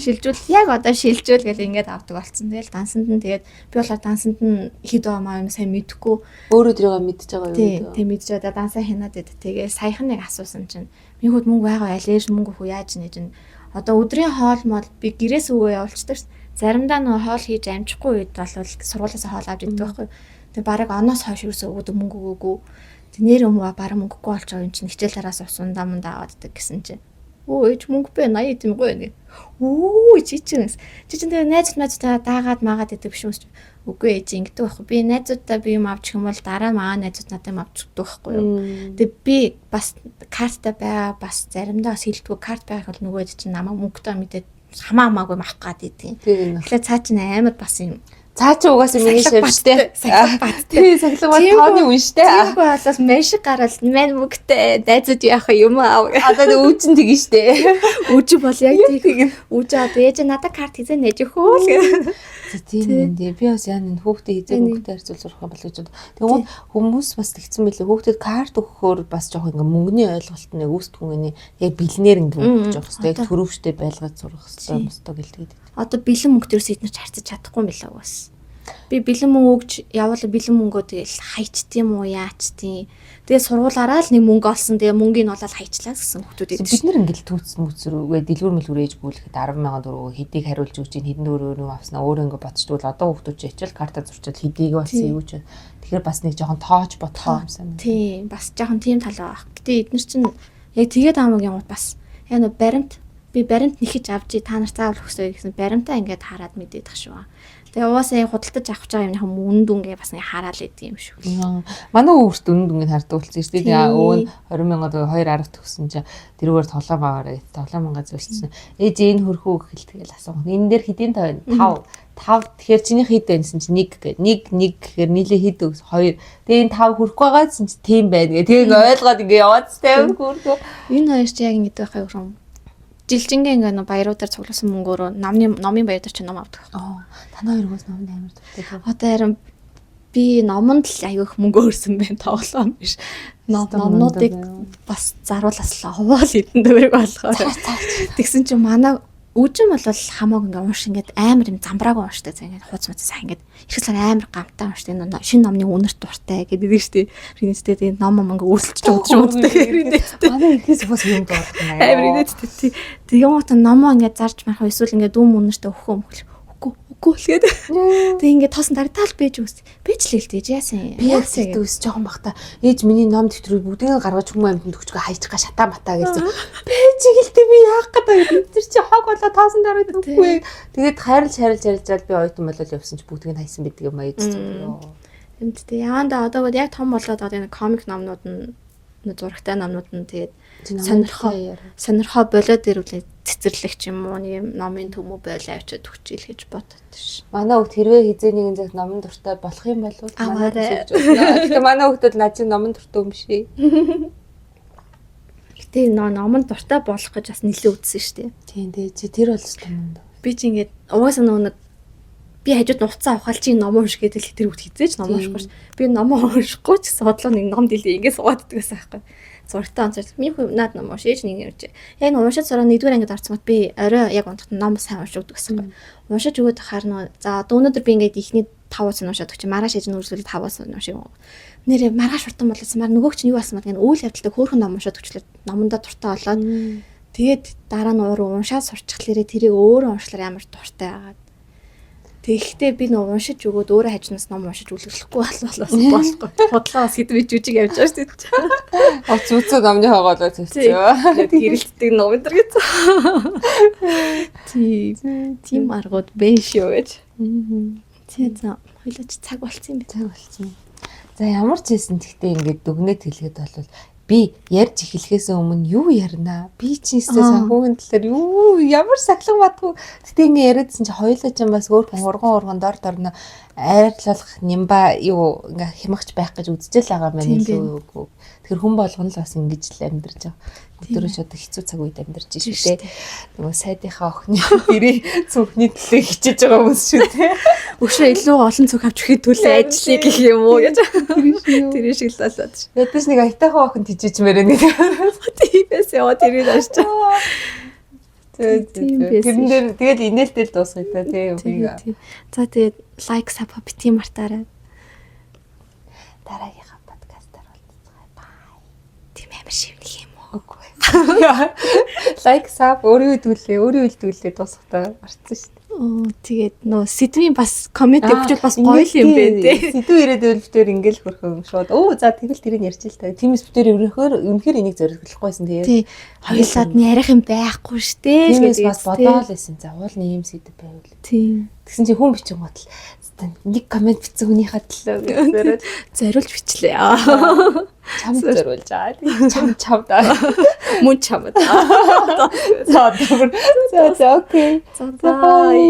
Speaker 1: шилжүүл яг одоо шилжүүл гэл ингээд авдаг болсон. Тэгэл дансанд нь тэгээд би болоо дансанд нь хэд байгаа юм сайн мэдэхгүй
Speaker 2: өөрөө тэрийг мэдж байгаа юу?
Speaker 1: Тийм мэдж байгаа дансаа хянаад байд. Тэгээ саяхан нэг асуусан чинь минийхүүд мөнгө байгаа алиш мөнгө хөө яаж нэж ин одоо өдрийн хоол мол би гэрээс өгөө явуулчихдаг ш. Заримдаа нөө хоол хийж амжихгүй үед бол сургуулиас хоол авч идэх байхгүй. Тэгээ бараг оноос хойш юусоо өгөөд мөнгө өгөөгүй. Нэр өмгөө бараг мөнгөгүй болж байгаа юм чинь хичээл тараас усан дамд аваад дэг гэсэн чинь. Өө ич мөнгө бэ 80 тийм гоё нэг. Өө чи чинь тэгээ найзтай даагаад maaгаад идэг биш юм шүү. Үгүй ээж ингэдэг байхгүй. Би найзуудаа би юм авчих юм бол дараа маа найзууд надад юм авчихдаг байхгүй юу. Тэгээ би бас карттай байгаа бас заримдаа сэлдэггүй карт байх бол нөгөө чинь намайг мөнгөтэй мэдээд хамаагүй авах гад идэв. Тэгэхээр цаа чинь амар бас юм.
Speaker 2: Цаа чи угаасаа миний шивштэй. Тийм сахилга тооны үн штэ.
Speaker 1: Тийм болоос мэш гараад мэн мөнгөтэй найзууд яах юм аа.
Speaker 2: Одоо үүчин тэгэн штэ.
Speaker 1: Үүч бол яг тийм. Үүч одоо ээж надад карт хийзээ нээж өгөө л.
Speaker 2: Тийм дээ. Би бас яа нэг хүүхдээ хийзээ мөнгөтэй харьцуул сурах юм бол гэж бод. Тэгээд хүмүүс бас тэгсэн мэлээ. Хүүхдэд карт өгөхөөр бас жоох ингээ мөнгөний ойлголт нэг үүсдэггүй яг бэлнээр ингээ өгөх жоох хэвээр яг төрөвчтэй байлгаад сурах хэвээр мөстө гэлдэг.
Speaker 1: Одоо бэлэн мөнгө төрөөс эднэр харьцаж чадахгүй юм билаа бас. Би бэлэн мөнгө өгж явал бэлэн мөнгөө тэгэл хайчдсан юм уу яачдیں۔ Тэгээ сургуулаараа л нэг мөнгө олсон. Тэгээ мөнгөний болоод хайчлаа гэсэн хүмүүс байдаг.
Speaker 2: Бид нэр ингээл түүц мүцрүүгээ дэлгүүр мэлгүүр ээж гүйлэхэд 10,000 төгрөгөөр хэдийг хариулж өгч ин хэдэн өөрөө авснаа өөрөө ингээ бодчихвол одоо хүмүүс ч ячил карта зурчил хэдийг болсон юу ч. Тэгэхээр бас нэг жоохон тоож бодхоо юмсан.
Speaker 1: Тийм бас жоохон тийм тал байгаа. Гэтэ эдгээр чинь яг тэгээд аамаг юм бас яг нэг баримт би баримт нэхэж авчи та нар заавал өгсөй гэсэн баримтаа ингээд хараад мэдээд тах шүү. Тэгээ угаасаа худалдаж авах гэж байгаа юм үн дүнгээ бас нэг хараал идэв юм шүү.
Speaker 2: Манай өөрт үн дүнгийн хардаг болсон шүү дээ. Өвн 20,000 2 арав төгсөн чинь тэрүүгээр тоглоом аваарай. Тоглоом мянга зөвлөсөн. Ээж энэ хөрхөө гэх тэгэл асуух. Энэ дээр хэдийн тав 5 тэгэхээр чиний хэд байнсан чи 1 гэ. 1 гэхээр нийлээ хэд өгс 2. Тэгээ энэ 5 хөрөх байгаадсэн чи тийм байна гэ. Тэгээ ойлгоод ингээ яваад тайван хөрхөө.
Speaker 1: Энэ хоёр чи яг ингэ байх юм. Жилжингээ ингээ баяруудаар цугласан мөнгөөрөө номын баяраар чи ном авдаг.
Speaker 2: Танаа хоёроос номын амар дуртай.
Speaker 1: Одоо харин би номонд л аяг их мөнгө өрсөн байна тоглоом биш. Номнуудыг бас заруулаас л овоол эдэн дөрөг болохоор. Тэгсэн чинь манай үжим бол хамааг ингээ унш ингээд амар юм замбрааг уншдаг. Ингээд хууц мууц сайн ингээд ихэсэл амар гамтаа уншдаг. Шинэ номны үнэрт дуртай гэдэг нь шүү дээ. Шинэстэй тийм ном ингээ өөрсөлдөж уддаг.
Speaker 2: Манай ихээс бас юм дурдах юм аа.
Speaker 1: Амар инээдтэй. Тэгээ юм уу номоо ингээ зарж марах эсвэл ингээ дүүм үнэртээ өгөхгүй гээд. Тэг ингээ тоосон дараатал бэж үс. Бэж л хэлдэж яасан.
Speaker 2: Би яг зүгтөөс жоохон бахта ээж миний ном дэвтрийг бүгдийг гаргаж хүмүүс амьтанд өгчгөө хайчгаа шатаа матаа гэсэн. Бэжийг хэлдэг би яах гэдэг. Тэр чи хог болоо тоосон дараа үгүй. Тэгээд хайрлж би ойтон болол явсан чи бүгдийг хайсан байдаг юм аа ээж зүг.
Speaker 1: Тэмдээ яанда одоо яг том болоод одоо энэ комик номнууд нь зурагтай номнууд нь тэгээд сонирхоо болоод ирүүлээ цэцэрлэгч юм уу нэг юм номын төмөө бойл авчиад өгчээл гэж бодод ш.
Speaker 2: Манай хөлт хэрвээ хизээ нэгэн цаг номон дуртай болох юм бол тэгээ манай хөлтөд наад чи номон дуртай юм шээ.
Speaker 1: Гэтэ номон дуртай болох гэж бас нэлээд үзсэн ш.
Speaker 2: Тийм чи тэр бол юм.
Speaker 1: Би чи ингээд угаасаа нэг би хажууд нуцаа авахал чи ном унш гэдэг тэр үт хизээж ном уншихгүй ш. Би ном уншихгүй ч гэсэн бодлоо нэг ном дэлээ ингээд суугаад иддэг гэсэн байхгүй. Зургатаа онцорч минь наад ном уншиж нэг юм чи. Яг нь уншиж сураа нэгдүгээр ангид орцсон бод би орой яг унтахад ном сайн уншиж өгдөг гэсэн. Уншиж өгөөд харна. За өнөөдөр би ингээд ихний 5-аас уншаад өгч маргааш ээж нь үргэлжлүүлээд 5-аас уншиг. Нэрээ маргааш уртан болоос мар нөгөөч нь юу болсон мод ингээд үйл явдалтай хөөрхөн ном уншаад өгчлээ. Номондоо дуртай болоод тэгээд дараа нь уншаад сурчихлаарэ тэрийг өөрөө уншлаар амар дуртай агаад. Тэгэхдээ би нөө уншиж өгөөд өөрөө хажнаас ном уншиж үлгэрлэхгүй болохгүй. Худлаа бас хэдвэж жүжиг явж байгаа шүү дээ.
Speaker 2: Оц үцүү номны хоогоолоо зүгцөө.
Speaker 1: Гэрэлтдэг ном энэ гэсэн. Тийм аргууд бэ шүү гэж. Тийм за хоёлооч цаг болцсон юм бэ?
Speaker 2: За ямар ч хэсэн тэгтээ ингээд дүгнээд хэлгээд бол би ярьж эхлэхээс өмнө юу ярина? Би чинээсээ санхүүгийн талаар юу ямар сахлан бадгүй. Тэгтээ ингээ яриадсан чи хоёулаа ч бас өөрхөн урган дор дорно айрлуулах нимба юу ингээ хямгч байх гэж үзчихэл байгаа юм байна илүү. Тэр хүн болгоно л бас ингэж л амьдарч байгаа. Өдөрөж одоо хэцүү цаг үед амьдарч шүү дээ. Нөгөө сайдынхаа охины гэрээ цүнхний төлөө хичээж байгаа хүмүүс шүү дээ.
Speaker 1: Өшөө илүү олон цүнх авч өгөхөд төлөө ажиллая гэх юм уу гэж. Тэр шиг л болоод.
Speaker 2: Ядаж нэг аятайхан охин тижиж мэрэ нэг.
Speaker 1: Тиймээс яваа тэрийг ашиг.
Speaker 2: Тэрэн дээр тэгэл инээлтэл дуусгая та тийм юм.
Speaker 1: За тэгээд лайк саб бити мартаарай.
Speaker 2: Дараагийнхаа подкастаар уулзцгаая. Бай.
Speaker 1: Тийм амар шивнэх юм уу?
Speaker 2: Үгүй. Лайк саб өөрөө хэлдүүлээ дуусгахтаа марцсан шүү дээ.
Speaker 1: Тэгээд нөө сэдвийн бас коммент өгчүүл бас гоё юм бэ тий.
Speaker 2: Сэдв ирээд өвлөөр ингээл хөрхөө юм шууд. За тэгэл тэрийг ярьж л та. Тиймээс бүтээр үнэхээр энийг зориглохгүйсэн тэгээд.
Speaker 1: Тий. Хоёулаад нь ярих юм байхгүй штэ.
Speaker 2: Тиймээс бас бодоол байсан. За уул нэг юм сэдв байвал.
Speaker 1: Тий.
Speaker 2: Тэгсэн чи хүн бичин гот л нэг коммент бичсэн хүнийхээ төлөө
Speaker 1: зориулж бичлээ.
Speaker 2: Чам зориулж аа. Чам даа.
Speaker 1: Мөн чамд.
Speaker 2: За окей.
Speaker 1: За бай.